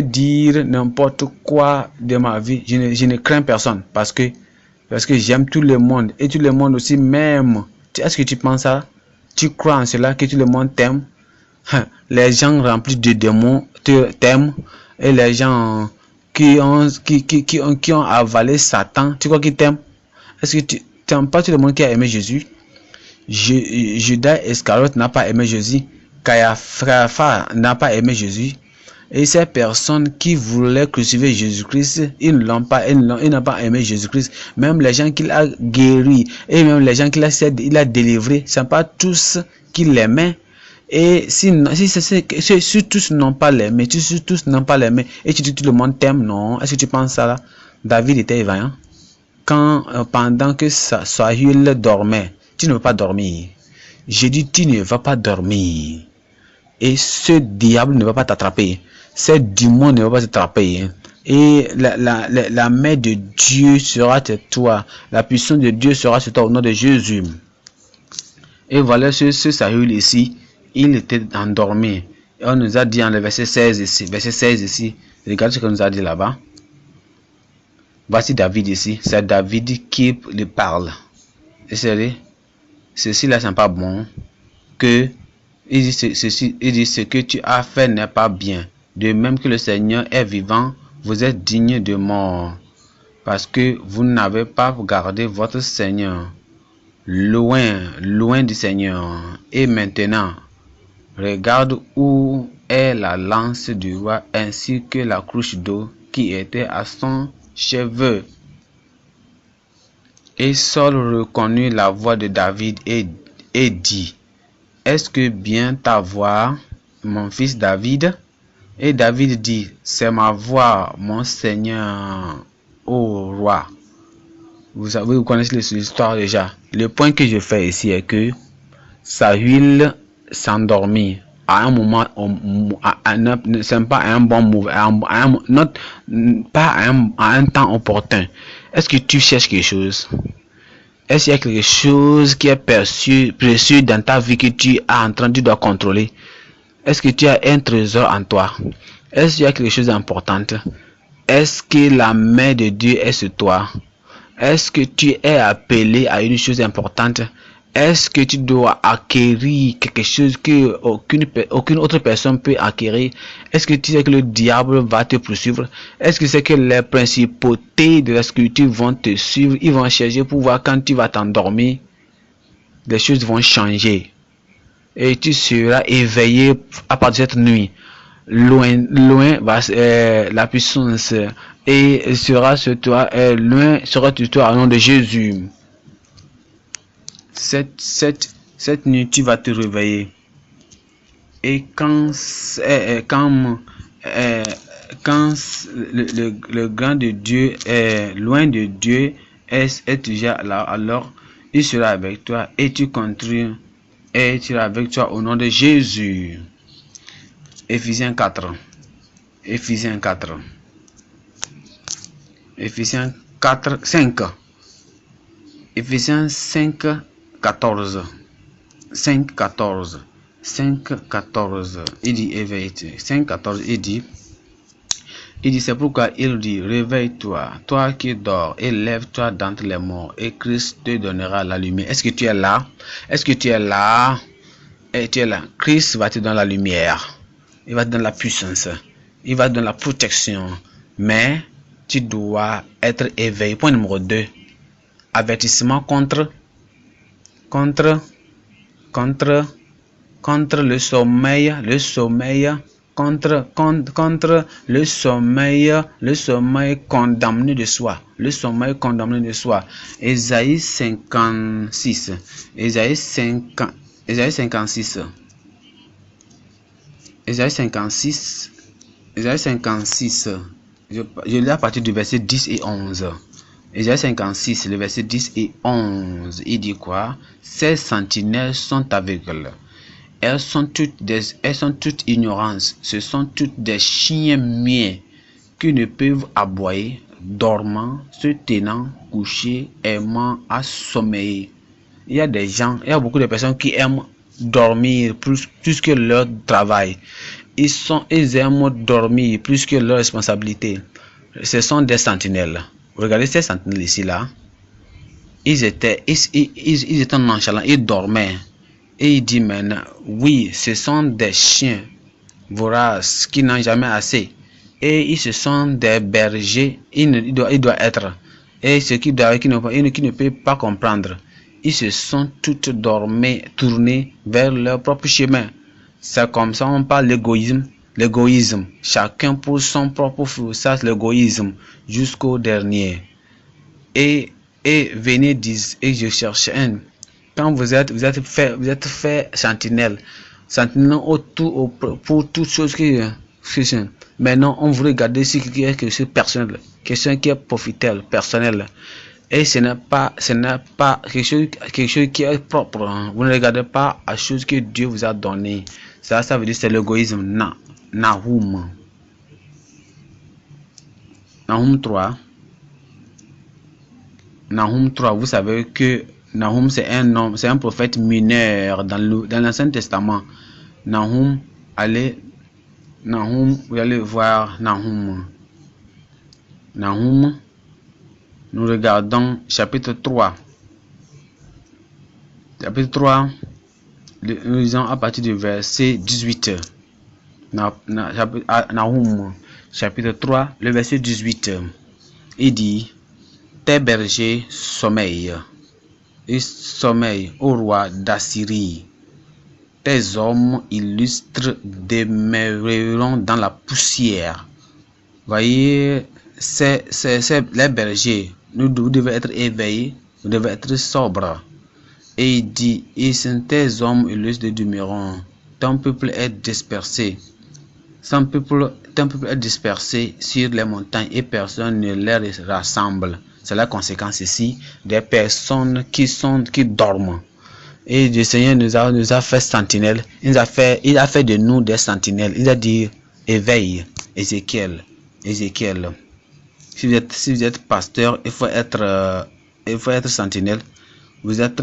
dire n'importe quoi de ma vie. Je ne crains personne parce que j'aime tout le monde et tout le monde aussi m'aime. Est-ce que tu penses ça? Tu crois en cela, que tout le monde t'aime? Les gens remplis de démons t'aiment et les gens qui ont avalé Satan, tu crois qu'ils t'aiment? Est-ce que tu n'aimes pas tout le monde qui a aimé Jésus? Judas Iscariote n'a pas aimé Jésus. Caiaphas n'a pas aimé Jésus. Et ces personnes qui voulaient crucifier Jésus-Christ, ils n'ont pas aimé Jésus-Christ. Même les gens qu'il a guéris et même les gens qu'il a délivrés, ce ne sont pas tous qui l'aimaient. Et si tous n'ont pas l'aimé, si tous n'ont pas l'aimé, et tu dis tout le monde t'aime, non? Est-ce que tu penses ça là? David était vaillant. Pendant que Saül dormait, tu ne veux pas dormir. J'ai dit, tu ne vas pas dormir. Et ce diable ne va pas t'attraper. Ce démon ne va pas t'attraper. Et la main de Dieu sera sur toi. La puissance de Dieu sera sur toi au nom de Jésus. Et voilà ce Saül ici. Il était endormi. Et on nous a dit dans le verset 16 ici. Verset 16 ici. Regardez ce qu'on nous a dit là-bas. Voici David ici. C'est David qui lui parle. Et c'est ceci là, c'est pas bon. Il dit ce que tu as fait n'est pas bien. De même que le Seigneur est vivant, vous êtes digne de mort. Parce que vous n'avez pas gardé votre Seigneur. Loin du Seigneur. Et maintenant, regarde où est la lance du roi ainsi que la cruche d'eau qui était à son cheveu. Et Saul reconnut la voix de David et dit, est-ce que bien ta voix, mon fils David? Et David dit, c'est ma voix, mon Seigneur, ô roi. Vous connaissez l'histoire déjà. Le point que je fais ici est que Saül s'endormit à un moment, c'est pas un bon move, pas à un temps opportun. Est-ce que tu cherches quelque chose? Est-ce qu'il y a quelque chose qui est précieux dans ta vie que tu as en train, tu dois contrôler? Est-ce que tu as un trésor en toi? Est-ce qu'il y a quelque chose d'important? Est-ce que la main de Dieu est sur toi? Est-ce que tu es appelé à une chose importante? Est-ce que tu dois acquérir quelque chose que aucune autre personne peut acquérir? Est-ce que tu sais que le diable va te poursuivre? Est-ce que c'est que les principautés de la scripture vont te suivre? Ils vont chercher pour voir quand tu vas t'endormir. Les choses vont changer. Et tu seras éveillé à partir de cette nuit. Loin va la puissance et sera sur toi, loin sera sur toi au nom de Jésus. Cette nuit tu vas te réveiller et quand le grand de Dieu est loin de Dieu est déjà là, alors il sera avec toi et tu continues et tu seras avec toi au nom de Jésus. Éphésiens 4. Éphésiens 4. Éphésiens 4, 5. Éphésiens 5, 14. 5, 14. 5, 14. Il dit éveille. 5, 14. Il dit Il dit, c'est pourquoi il dit, réveille-toi, toi qui dors, et lève-toi d'entre les morts, et Christ te donnera la lumière. Est-ce que tu es là? Est-ce que tu es là? Et tu es là. Christ va te donner la lumière. Il va te donner la puissance. Il va te donner la protection. Mais tu dois être éveillé. Point numéro 2. Avertissement contre le sommeil, contre le sommeil condamné de soi, Ésaïe 56, Ésaïe 56, je lis à partir du verset 10 et 11. Ésaïe 56, le verset 10 et 11, il dit quoi? Ces sentinelles sont aveugles. Elles sont toutes ignorantes. Ce sont toutes des chiens muets qui ne peuvent aboyer, dormant, se tenant, couchés, aimant à sommeiller. Il y a beaucoup de personnes qui aiment dormir plus que leur travail. Ils aiment dormir plus que leur responsabilité. Ce sont des sentinelles. Regardez ces sentinelles ici là. Ils étaient nonchalants, ils dormaient. Et il dit maintenant, oui, ce sont des chiens voraces qui n'ont jamais assez. Et ils se sont des bergers, il doit être. Et ceux qui ne peuvent pas comprendre, ils se sont toutes tournés vers leur propre chemin. C'est comme ça on parle l'égoïsme. Chacun pour son propre flou, ça c'est l'égoïsme jusqu'au dernier. Et venez dire, et je cherche un. Quand vous êtes fait sentinelle pour toutes choses qui maintenant on vous regarde ici qui est quelque chose personnel, question qui est profiteur personnel, et ce n'est pas quelque chose qui est propre, hein. Vous ne regardez pas à chose que Dieu vous a donné. Ça veut dire c'est l'égoïsme. Nahum 3. Nahum 3, vous savez que Nahum c'est un prophète mineur dans l'Ancien Testament. Nahum, vous allez voir Nahum. Nahum, nous regardons chapitre 3. Chapitre 3, nous lisons à partir du verset 18. Nahum, chapitre 3, le verset 18. Il dit, tes bergers sommeillent. Ils sommeillent au roi d'Assyrie. Tes hommes illustres demeureront dans la poussière. Voyez, c'est les bergers. Vous devez être éveillés, vous devez être sobres. Et il dit, tes hommes illustres demeureront. Ton peuple est dispersé. Ton peuple est dispersé sur les montagnes et personne ne les rassemble. C'est la conséquence ici des personnes qui dorment. Et le Seigneur nous a fait sentinelles. Il a fait de nous des sentinelles. Il a dit éveille. Ézéchiel. Si vous êtes pasteur, il faut être sentinelle. Vous êtes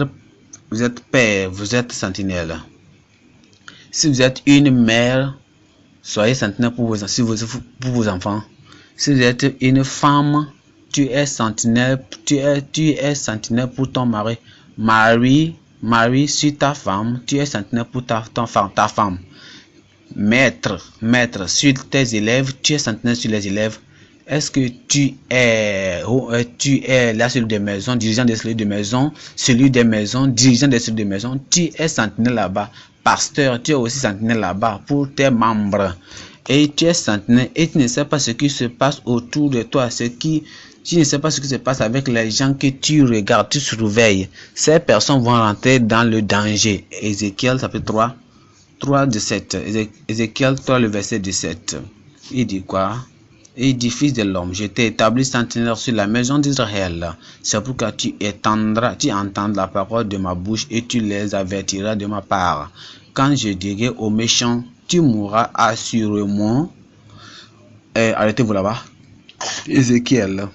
père, vous êtes sentinelle. Si vous êtes une mère, soyez sentinelle pour vos enfants. Si vous êtes une femme, tu es sentinelle pour ton mari. Marie sur ta femme, tu es sentinelle pour ta femme. Maître sur tes élèves, tu es sentinelle sur les élèves. Est-ce que tu es là celui des maisons, dirigeant des cellules de maison, dirigeant des cellules de maison, tu es sentinelle là-bas. Pasteur, tu es aussi sentinelle là-bas pour tes membres. Et tu es sentinelle et tu ne sais pas ce qui se passe autour de toi, tu ne sais pas ce qui se passe avec les gens que tu regardes, tu surveilles. Ces personnes vont rentrer dans le danger. Ézéchiel chapitre 3, 17. Ézéchiel 3, le verset 17. Il dit quoi? Il dit, fils de l'homme, je t'ai établi sentinelle sur la maison d'Israël. C'est pourquoi tu entendras la parole de ma bouche et tu les avertiras de ma part. Quand je dirai aux méchants, tu mourras assurément. Arrêtez-vous là-bas. Ézéchiel,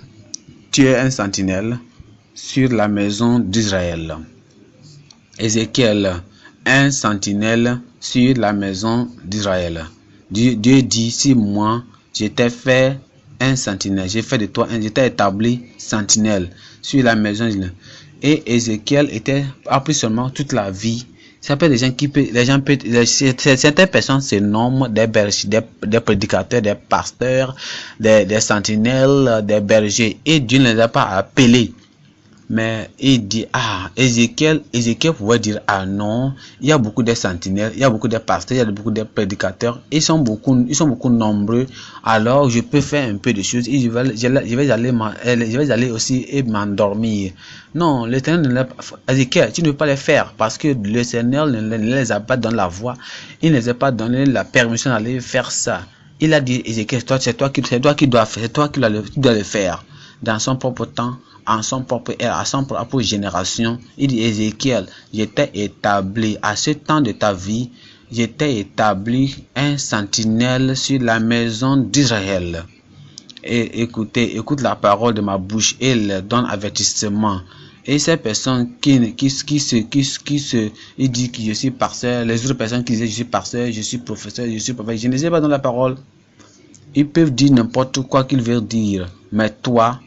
tu es un sentinelle sur la maison d'Israël. Ézéchiel, un sentinelle sur la maison d'Israël. Dieu dit, si moi, je t'ai fait un sentinelle. J'ai fait de toi un, j'étais établi sentinelle sur la maison. Et Ézéchiel a pris seulement toute la vie. Ça peut des gens qui peut, les gens peut, certaines personnes se nomment des bergers, des prédicateurs, des pasteurs, des sentinelles, des bergers, et Dieu ne les a pas appelés. Mais il dit, Ézéchiel pouvait dire, non, il y a beaucoup de sentinelles, il y a beaucoup de pasteurs, il y a beaucoup de prédicateurs, ils sont beaucoup nombreux, alors je peux faire un peu de choses, et je vais aller aussi et m'endormir. Non, l'Éternel, Ézéchiel, tu ne peux pas les faire, parce que le Seigneur ne les a pas donné la voix, il ne les a pas donné la permission d'aller faire ça. Il a dit, Ézéchiel, c'est toi qui dois le faire, dans son propre temps, en son propre ère, à son propre génération. Il dit, Ézéchiel, j'étais établi à ce temps de ta vie, j'étais établi un sentinelle sur la maison d'Israël. Et écoute la parole de ma bouche et il donne avertissement. Et ces personnes il dit que je suis pasteur, les autres personnes qui disent je suis pasteur, je suis professeur, je suis prophète, je ne sais pas dans la parole. Ils peuvent dire n'importe quoi qu'ils veulent dire, mais toi,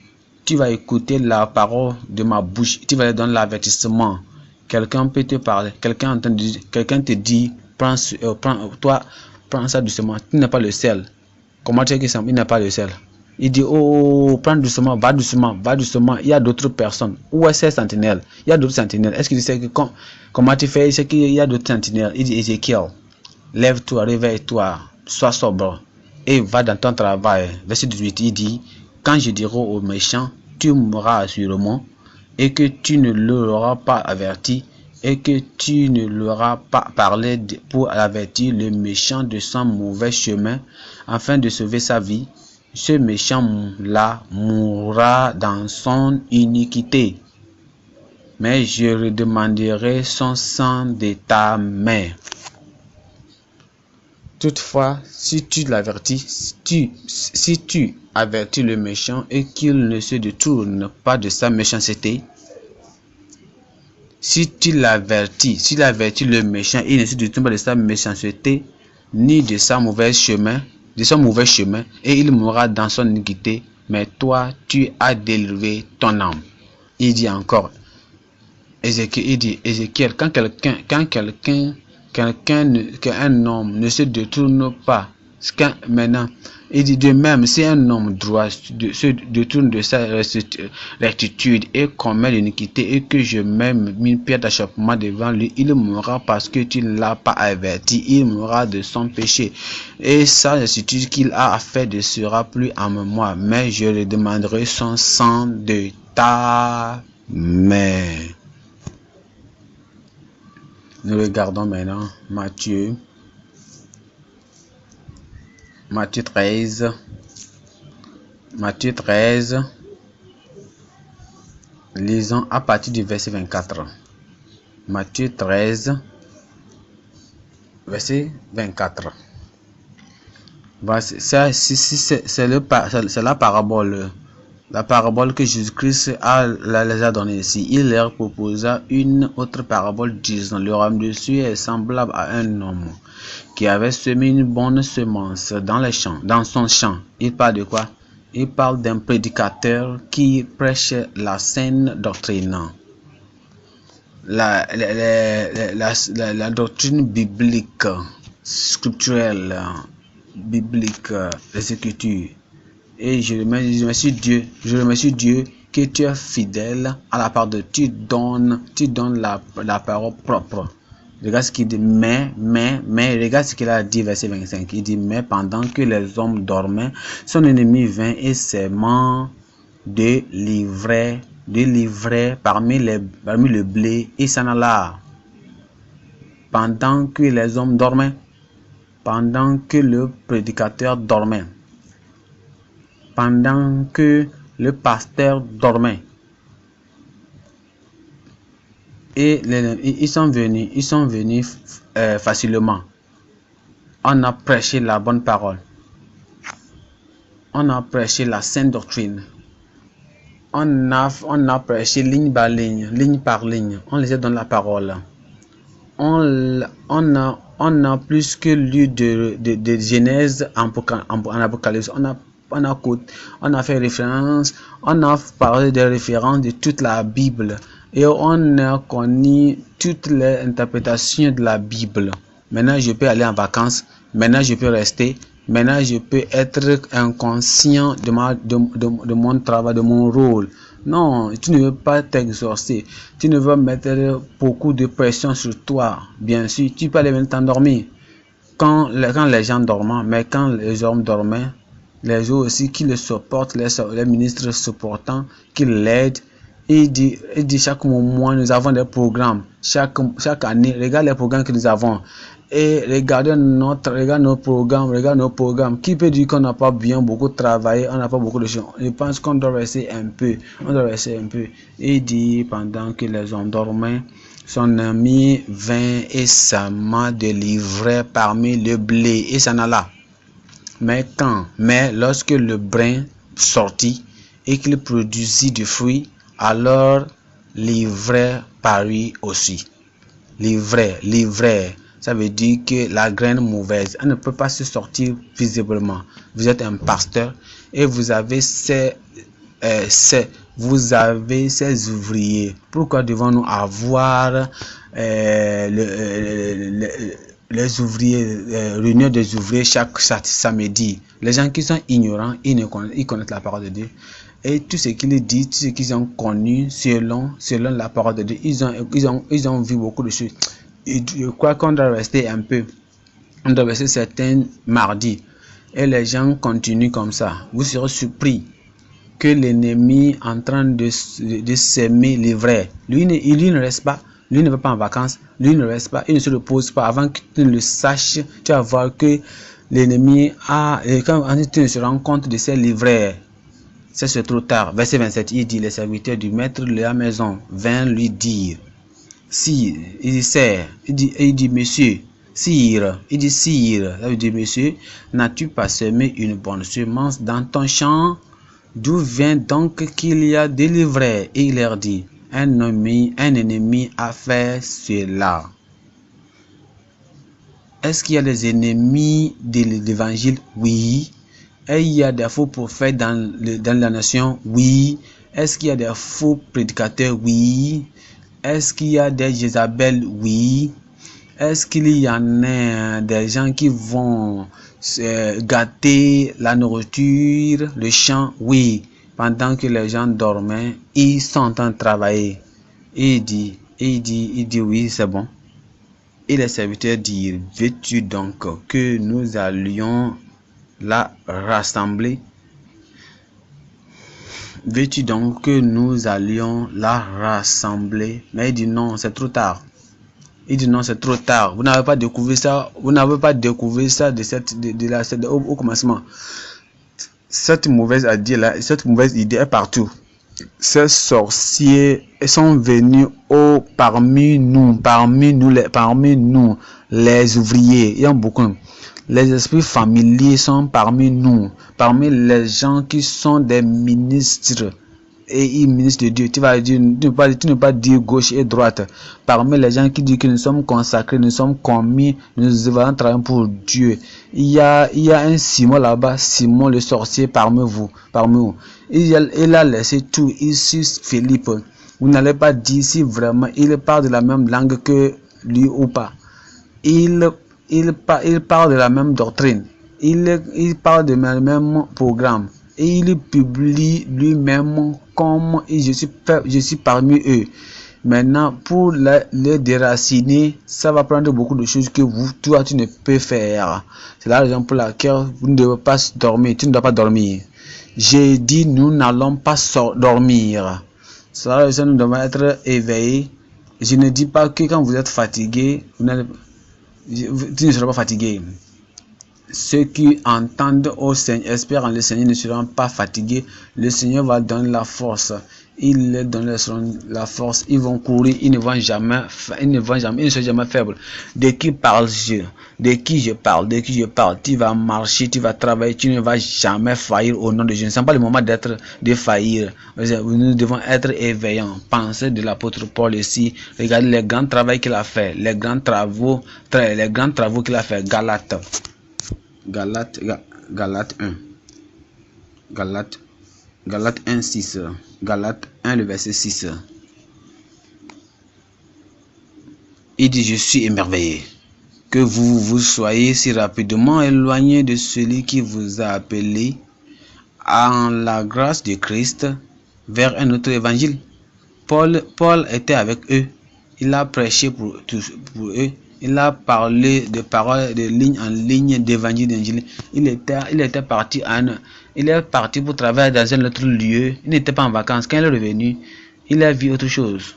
tu vas écouter la parole de ma bouche, tu vas leur donner l'avertissement. Quelqu'un peut te parler, quelqu'un te dit, prends ça doucement, tu n'es pas le seul. Comment tu sais qu'il n'est pas le seul? Il dit, prends doucement, va doucement, il y a d'autres personnes. Où est ces sentinelles? Il y a d'autres sentinelles. Est-ce que tu sais que comment tu fais? C'est qu'il y a d'autres sentinelles. Il dit, Ézéchiel, lève-toi, réveille-toi, sois sobre et va dans ton travail. Verset 18, il dit, quand je dirai aux méchants, tu mourras sûrement, et que tu ne l'auras pas averti, et que tu ne l'auras pas parlé pour avertir le méchant de son mauvais chemin, afin de sauver sa vie, ce méchant-là mourra dans son iniquité. Mais je redemanderai son sang de ta main. Toutefois, si tu l'avertis, si tu avertis le méchant et qu'il ne se détourne pas de sa méchanceté, si l'avertis le méchant et il ne se détourne pas de sa méchanceté, ni de son mauvais chemin, et il mourra dans son iniquité, mais toi, tu as délivré ton âme. Il dit encore, Ézéchiel, qu'un homme ne se détourne pas, maintenant, il dit de même, si un homme droit se détourne de sa rectitude et commet l'iniquité et que je mets une pierre d'achoppement devant lui, il mourra parce que tu ne l'as pas averti, il mourra de son péché et sa rectitude qu'il a fait ne sera plus en mémoire, mais je lui demanderai son sang de ta main. Nous regardons maintenant Matthieu 13. Matthieu 13. Lisons à partir du verset 24. Matthieu 13, verset 24. C'est la parabole. La parabole que Jésus-Christ les a donnée ici. Il leur proposa une autre parabole disant, le royaume de Dieu est semblable à un homme qui avait semé une bonne semence dans son champ. Il parle de quoi? Il parle d'un prédicateur qui prêche la saine doctrine. La doctrine biblique, scripturelle, biblique, les Écritures. Et je remercie Dieu que tu es fidèle à la part de tu donnes la parole propre. Regarde ce qu'il dit, mais, regarde ce qu'il a dit, verset 25. Il dit, mais pendant que les hommes dormaient, son ennemi vint et s'aimant de livrer parmi le blé, et s'en alla. Pendant que les hommes dormaient, pendant que le prédicateur dormait, pendant que le pasteur dormait. Et ils sont venus facilement. On a prêché la bonne parole. On a prêché la sainte doctrine. On a prêché ligne par ligne. On les a donné la parole. On a plus que lu de Genèse en Apocalypse. On a on a fait référence, on a parlé des références de toute la Bible et on a connu toutes les interprétations de la Bible. Maintenant, je peux aller en vacances. Maintenant, je peux rester. Maintenant, je peux être inconscient de mon travail, de mon rôle. Non, tu ne veux pas t'exaucer. Tu ne veux mettre beaucoup de pression sur toi. Bien sûr, tu peux aller t'endormir. Quand les gens dorment, mais quand les hommes dormaient, les autres aussi qui le supportent, les ministres supportant, qui l'aident, il dit chaque mois, nous avons des programmes. Chaque année, regarde les programmes que nous avons. Et regarde nos programmes. Qui peut dire qu'on n'a pas bien beaucoup travaillé, on n'a pas beaucoup de choses. Je pense qu'on doit rester un peu. Il dit pendant que les hommes dormaient, son ami vint et s'ama de l'ivraie parmi le blé et s'en alla. Mais lorsque le brin sortit et qu'il produisit du fruit, alors l'ivraie parut aussi. L'ivraie, ça veut dire que la graine mauvaise, elle ne peut pas se sortir visiblement. Vous êtes un pasteur et vous avez ces ouvriers. Pourquoi devons-nous avoir les ouvriers, réunion des ouvriers chaque samedi? Les gens qui sont ignorants, ils connaissent la parole de Dieu. Et tout ce qu'ils disent, tout ce qu'ils ont connu selon la parole de Dieu, ils ont vu beaucoup de choses. Et je crois qu'on doit rester un peu. On doit rester certains mardis. Et les gens continuent comme ça. Vous serez surpris que l'ennemi est en train de s'aimer l'ivraie. Lui ne reste pas. Lui ne va pas en vacances. Lui ne reste pas. Il ne se repose pas. Avant que tu ne le saches, tu vas voir que l'ennemi a... Et quand tu se rends compte de ces livrets, c'est trop tard. Verset 27, il dit, les serviteurs du maître de la maison vinrent lui dire, si, il dit, sire, il dit, monsieur, sire, il dit, sire, ça veut dire, monsieur, n'as-tu pas semé une bonne semence dans ton champ? D'où vient donc qu'il y a des livrets? Et il leur dit, un ennemi a fait cela. Est-ce qu'il y a des ennemis de l'évangile? Oui. Et il y a des faux prophètes dans la nation? Oui. Est-ce qu'il y a des faux prédicateurs? Oui. Est-ce qu'il y a des Jézabel? Oui. Est-ce qu'il y en a des gens qui vont gâter la nourriture, le champ? Oui. Pendant que les gens dormaient, ils sont en train de travailler. Il dit oui, c'est bon. Et les serviteurs dirent, veux-tu donc que nous allions la rassembler? Veux-tu donc que nous allions la rassembler? Mais il dit non, c'est trop tard. Il dit non, c'est trop tard. Vous n'avez pas découvert ça. Vous n'avez pas découvert ça au commencement. Cette mauvaise idée est partout. Ces sorciers sont venus parmi nous, les ouvriers. Il y a beaucoup. Les esprits familiers sont parmi nous, parmi les gens qui sont des ministres et ils ministres de Dieu. Tu ne pas dire gauche et droite. Parmi les gens qui disent que nous sommes consacrés, nous sommes commis, nous allons travailler pour Dieu. Il y a un Simon là-bas, Simon le sorcier parmi vous. Il a laissé tout ici, Philippe. Vous n'allez pas dire si vraiment il parle de la même langue que lui ou pas. Il parle de la même doctrine. Il parle de même programme. Et il publie lui-même comme je suis parmi eux. Maintenant, pour les déraciner, ça va prendre beaucoup de choses que toi, tu ne peux faire. C'est la raison pour laquelle vous ne devez pas dormir. Tu ne dois pas dormir. J'ai dit, nous n'allons pas dormir. C'est la raison nous devons être éveillés. Je ne dis pas que quand vous êtes fatigué, tu ne seras pas fatigué. Ceux qui entendent au Seigneur, espèrent en le Seigneur, ne seront pas fatigués. Le Seigneur va donner la force. Il leur donne la force. Ils vont courir. Ils ne sont jamais faibles. Dès qui je parle, tu vas marcher, tu vas travailler, tu ne vas jamais faillir au nom de Dieu. Ce n'est pas le moment de faillir. Nous devons être éveillants. Pensez de l'apôtre Paul ici. Regardez les grands travaux qu'il a fait. Les grands travaux qu'il a fait. Galates 1. Galates 1, 6. Galates 1, le verset 6. Il dit, je suis émerveillé que vous soyez si rapidement éloignés de celui qui vous a appelé en la grâce de Christ vers un autre évangile. Paul était avec eux. Il a prêché pour eux. Il a parlé de paroles de ligne en ligne d'évangile. Il était parti il est parti pour travailler dans un autre lieu. Il n'était pas en vacances. Quand il est revenu, il a vu autre chose.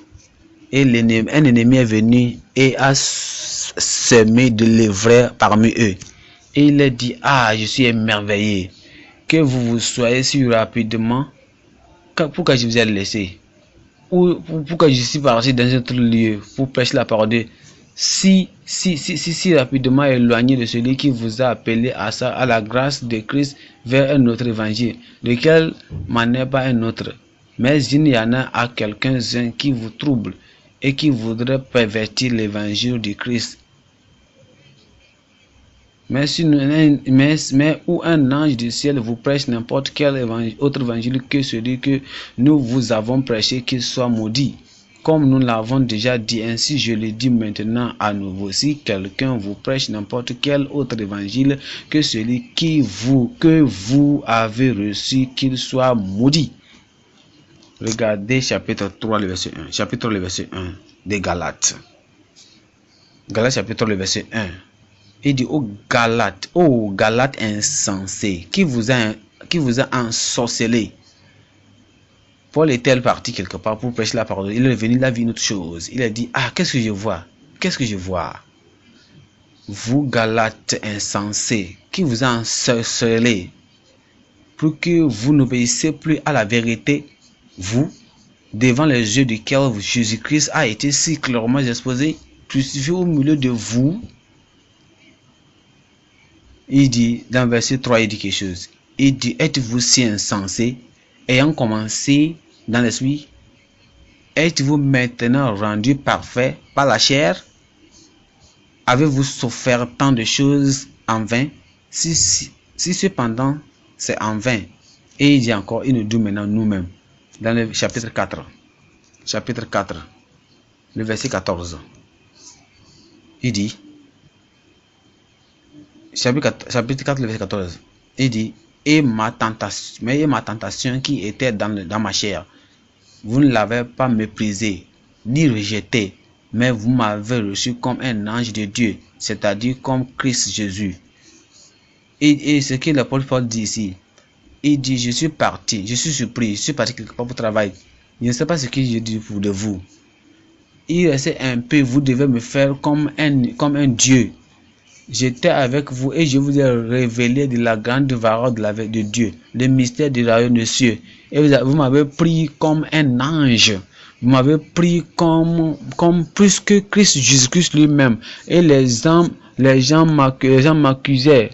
Et un ennemi est venu et a semé de l'ivraie parmi eux. Et il a dit, ah, je suis émerveillé que vous soyez si rapidement. Pourquoi je vous ai laissé? Ou pourquoi je suis parti dans un autre lieu pour prêcher la parole de Dieu, si rapidement éloigné de celui qui vous a appelé à la grâce de Christ vers un autre évangile, lequel m'en est pas un autre, mais il y en a à quelqu'un qui vous trouble et qui voudrait pervertir l'évangile de Christ. Mais où un ange du ciel vous prêche n'importe quel autre évangile que celui que nous vous avons prêché, qu'il soit maudit. Comme nous l'avons déjà dit, ainsi je le dis maintenant à nouveau. Si quelqu'un vous prêche n'importe quel autre évangile que celui que vous avez reçu, qu'il soit maudit. Regardez chapitre 3, le verset 1. Chapitre le verset 1 des Galates. Galates chapitre le verset 1. Il dit, ô Galates insensés, qui vous a ensorcelé. Paul est-il parti quelque part pour prêcher la parole? Il est venu, il a vu une autre chose. Il a dit, ah, qu'est-ce que je vois? Qu'est-ce que je vois? Vous, Galates insensés, qui vous a ensorcelé pour que vous n'obéissez plus à la vérité, vous, devant les yeux duquel Jésus-Christ a été si clairement exposé, crucifié au milieu de vous. Il dit, dans verset 3, il dit quelque chose. Il dit, êtes-vous si insensés, ayant commencé dans l'esprit, êtes-vous maintenant rendu parfait par la chair? Avez-vous souffert tant de choses en vain? Si cependant c'est en vain. Et il dit encore, il nous dit maintenant nous-mêmes, dans le chapitre 4, le verset 14, il dit, chapitre 4, le verset 14, il dit, et ma tentation qui était dans ma chair, vous ne l'avez pas méprisé, ni rejeté, mais vous m'avez reçu comme un ange de Dieu, c'est-à-dire comme Christ Jésus. Et ce que l'apôtre Paul dit ici, il dit, je suis parti, je suis surpris, je suis parti quelque part pour travailler. Je ne sais pas ce que je dis de vous. Il restait un peu, vous devez me faire comme un Dieu. J'étais avec vous et je vous ai révélé de la grande valeur de Dieu, le mystère du royaume des cieux. Et vous m'avez pris comme un ange. Vous m'avez pris comme plus que Christ Jésus-Christ lui-même. Et les gens m'accusaient.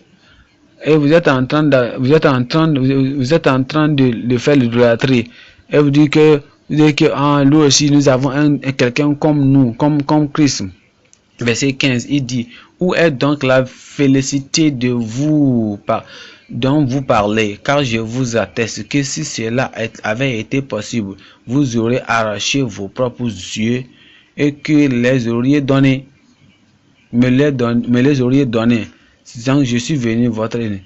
Et vous êtes en train de faire l'idolâtrie. Et vous dites que lui aussi nous avons quelqu'un comme nous, comme Christ. Verset 15, il dit, où est donc la félicité de vous dont vous parlez? Car je vous atteste que si cela avait été possible, vous aurez arraché vos propres yeux et que les auriez donnés, me les auriez donnés. Donc je suis venu votre ennemi.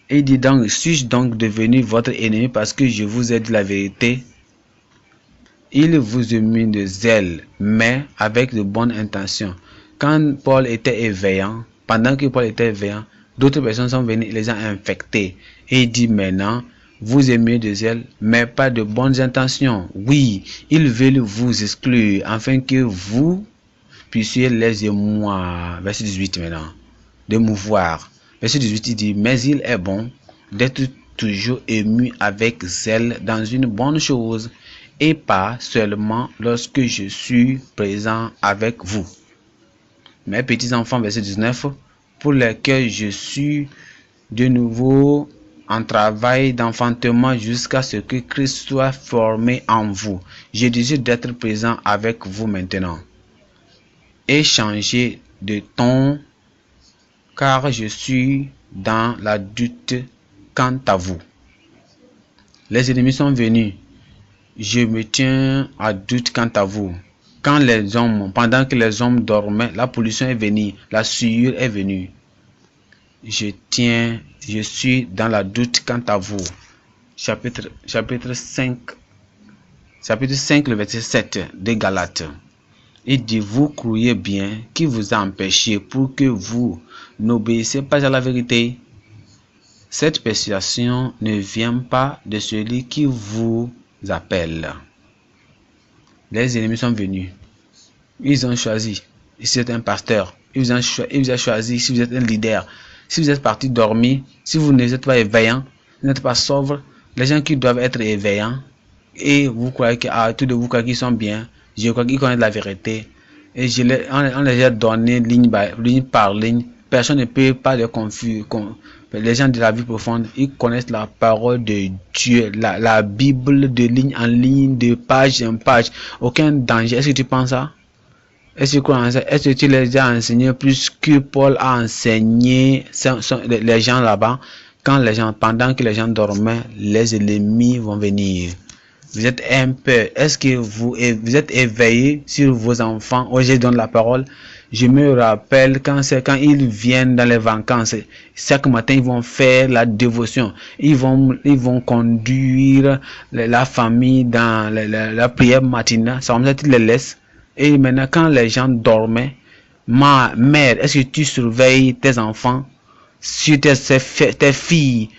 Il dit donc, suis-je donc devenu votre ennemi parce que je vous ai dit la vérité? Il vous émut de zèle, mais avec de bonnes intentions. Quand Paul était éveillant, pendant que Paul était éveillant, d'autres personnes sont venues et les ont infectés. Et il dit maintenant, vous aimez de zèle, mais pas de bonnes intentions. Oui, ils veulent vous exclure, afin que vous puissiez les émouvoir. Verset 18 maintenant, de mouvoir. Verset 18, il dit, mais il est bon d'être toujours ému avec zèle dans une bonne chose, et pas seulement lorsque je suis présent avec vous. Mes petits enfants, verset 19, pour lesquels je suis de nouveau en travail d'enfantement jusqu'à ce que Christ soit formé en vous. Je désire d'être présent avec vous maintenant et changer de ton, car je suis dans la doute quant à vous. Les ennemis sont venus. Je me tiens à doute quant à vous. Pendant que les hommes dormaient, la pollution est venue, la souillure est venue. Je suis dans la doute quant à vous. Chapitre 5, le verset 7 de Galates. Il dit, vous croyez bien qui vous a empêché pour que vous n'obéissiez pas à la vérité. Cette persuasion ne vient pas de celui qui vous appelle. Les ennemis sont venus. Ils ont choisi. Si vous êtes un pasteur, ils vous ont choisi. Si vous êtes un leader, si vous êtes parti dormir, si vous n'êtes pas éveillant, vous n'êtes pas sobre, les gens qui doivent être éveillants, et vous croyez que tous de vous croyez qu'ils sont bien, je crois qu'ils connaissent la vérité, et on les a donné ligne par ligne. Personne ne peut pas les confus. Les gens de la vie profonde, ils connaissent la parole de Dieu, la Bible de ligne en ligne, de page en page. Aucun danger. Est-ce que tu penses ça? Est-ce que tu les as enseignés plus que Paul a enseigné les gens là-bas? Pendant que les gens dormaient, les ennemis vont venir. Vous êtes un peu. Est-ce que vous êtes éveillé sur vos enfants? Oh, je donne la parole. Je me rappelle quand ils viennent dans les vacances, chaque matin ils vont faire la dévotion. Ils vont conduire la famille dans la prière matinale. Ça veut dire qu'ils les laissent. Et maintenant, quand les gens dormaient, ma mère, est-ce que tu surveilles tes enfants? Sur tes filles,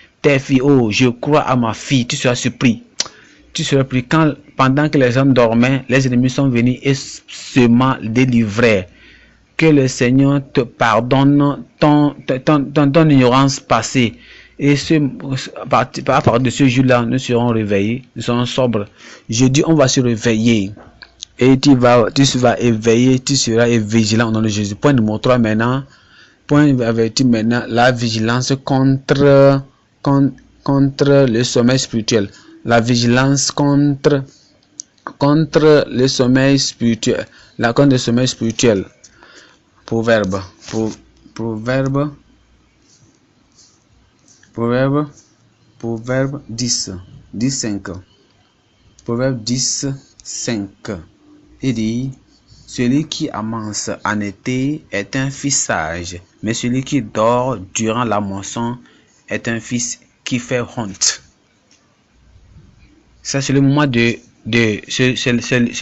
oh, je crois à ma fille, tu seras surpris. Tu seras pris pendant que les gens dormaient, les ennemis sont venus et seulement délivrés. Que le Seigneur te pardonne ton ignorance passée. Et à partir de ce jour-là, nous serons réveillés, nous serons sobres. Je dis, on va se réveiller. Et tu vas éveiller, tu seras vigilant au nom de Jésus. Point numéro 3 maintenant. Point averti maintenant, la vigilance contre le sommeil spirituel. La vigilance contre le sommeil spirituel. Contre le sommeil spirituel. Proverbe 10, 5. Proverbe 10, 5. Il dit, celui qui amance en été est un fils sage, mais celui qui dort durant la moisson est un fils qui fait honte. Ça, c'est le moment c'est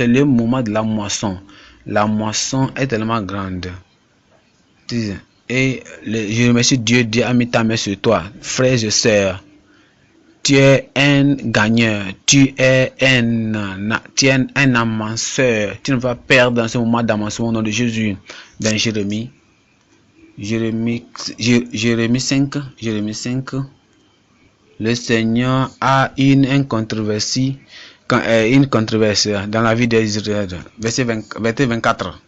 le moment de la moisson. La moisson est tellement grande. Et je remercie Dieu a mis ta main sur toi. Frères et sœurs, tu es un gagneur. Tu es un amanceur. Tu ne vas perdre dans ce moment d'amancement au nom de Jésus. Dans Jérémie 5. Le Seigneur a une controverse dans la vie d'Israël. Verset 24.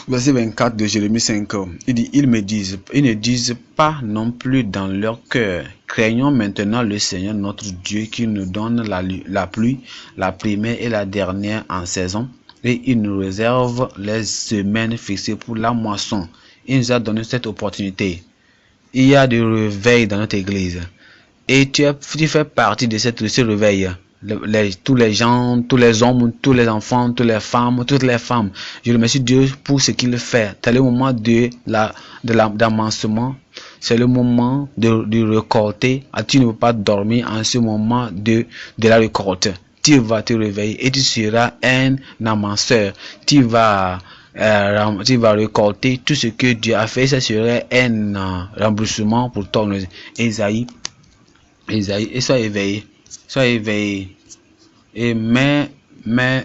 Verset 24 de Jérémie 5. Il dit, ils ne disent pas non plus dans leur cœur, craignons maintenant le Seigneur notre Dieu qui nous donne la pluie, la première et la dernière en saison, et il nous réserve les semaines fixées pour la moisson. Il nous a donné cette opportunité. Il y a du réveil dans notre église. Et tu fais partie de ce réveil. Tous les gens, tous les hommes, tous les enfants, toutes les femmes. Je remercie Dieu pour ce qu'il fait. C'est le moment d'amancement. C'est le moment de récolter. Tu ne peux pas dormir en ce moment de la récolte. Tu vas te réveiller et tu seras un amanceur. Tu vas récolter tout ce que Dieu a fait. Ça serait un remboursement pour toi. Isaïe, et sois éveillé. Et mets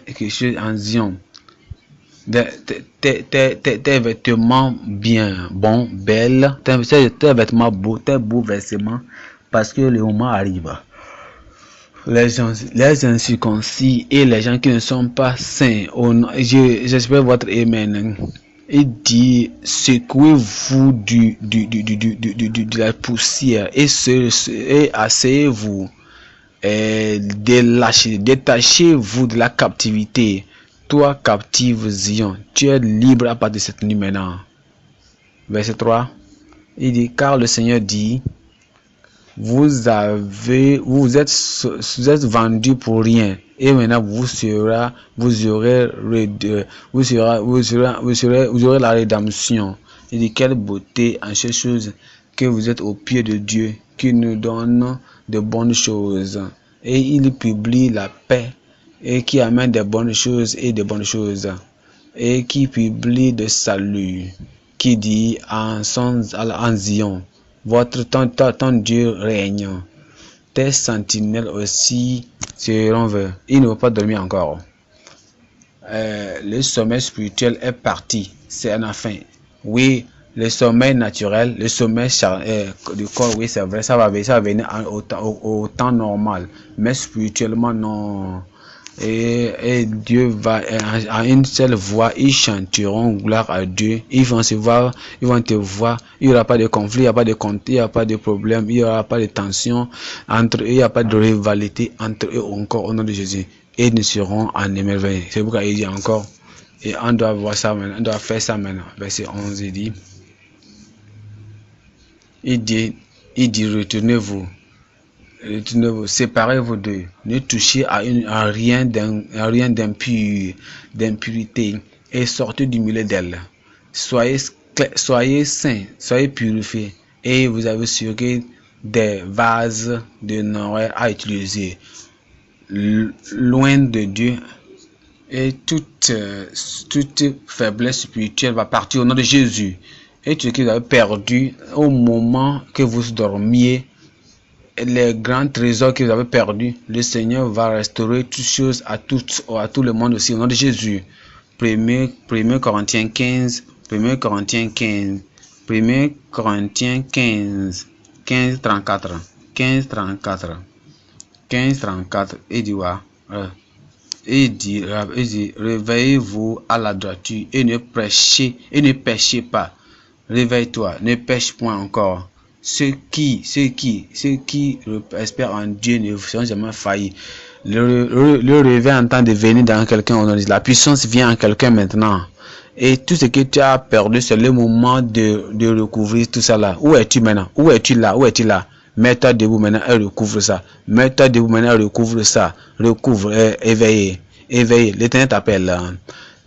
quelque chose en Zion. Tes vêtements bien bons, belles, tes vêtements beaux, tes beaux vêtements, parce que le moment arrive. Les incirconcis et les gens qui ne sont pas saints, j'espère votre amen. Il dit, secouez-vous de la poussière et asseyez-vous. Détachez-vous de la captivité. Toi captive Zion, tu es libre à partir de cette nuit maintenant. Verset 3. Il dit, car le Seigneur dit, vous êtes vendu pour rien. Et maintenant, vous aurez la rédemption. Et de quelle beauté en ces choses que vous êtes au pied de Dieu, qui nous donne de bonnes choses. Et il publie la paix, et qui amène des bonnes choses et de bonnes choses. Et qui publie le salut, qui dit en Zion, votre ton Dieu règne. Tes sentinelles aussi seront verts. Il ne va pas dormir encore. Le sommeil spirituel est parti. C'est la fin. Oui, le sommeil naturel, le sommeil du corps, oui, c'est vrai, ça va venir au temps normal. Mais spirituellement, non. Et Dieu va, à une seule voix, ils chanteront gloire à Dieu. Ils vont se voir, ils vont te voir. Il n'y aura pas de conflit, il n'y a pas de conflit, il n'y a pas de problème, il n'y aura pas de tension entre eux, il n'y a pas de rivalité entre eux encore au nom de Jésus. Et ils seront en émerveillés. C'est pourquoi il dit encore, et on doit voir ça maintenant, on doit faire ça maintenant. Verset 11, il dit, retournez-vous. Séparez-vous d'eux. Ne touchez à rien d'impureté et sortez du milieu d'elle. Soyez saints, soyez purifiés et vous avez suré des vases de Noé à utiliser. Loin de Dieu et toute faiblesse spirituelle va partir au nom de Jésus. Et tout ce que vous avez perdu au moment que vous dormiez, les grands trésors que vous avez perdus, le Seigneur va restaurer toutes choses à tout le monde aussi au nom de Jésus. 1 Corinthiens 15, 1 Corinthiens 15, 1 Corinthiens 15, 15, 34, 15, 34, 15, 34, il dit, réveillez-vous à la droiture et ne pêchez pas. Réveille-toi, ne pêche point encore. Ceux qui espèrent en Dieu ne seront jamais faillis. Le réveil en train de venir dans quelqu'un. La puissance vient en quelqu'un maintenant. Et tout ce que tu as perdu, c'est le moment de recouvrir tout ça là. Où es-tu maintenant? Où es-tu là? Où es-tu là? Mets-toi debout maintenant et recouvre ça. Mets-toi debout maintenant et recouvre ça. Recouvre, éveillez. Éveillez. L'Éternel t'appelle.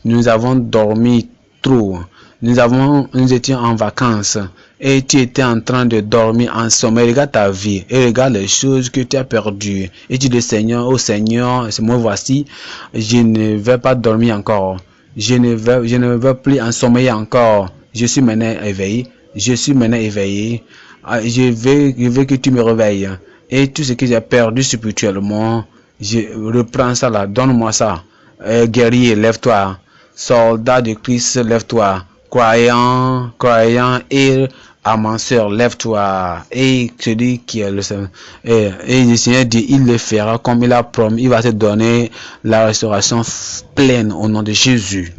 Nous avons dormi trop. Nous étions en vacances et tu étais en train de dormir en sommeil. Regarde ta vie et regarde les choses que tu as perdues. Et tu dis Seigneur, oh Seigneur, moi voici, je ne vais pas dormir encore. Je ne veux plus en sommeil encore. Je suis maintenant éveillé. Je veux que tu me réveilles. Et tout ce que j'ai perdu spirituellement, je reprends ça là. Donne-moi ça. Guerrier, lève-toi. Soldat de Christ, lève-toi. Croyant et amanceur, lève-toi. Et celui qui est le Seigneur, et le Seigneur dit, il le fera comme il a promis. Il va te donner la restauration pleine au nom de Jésus.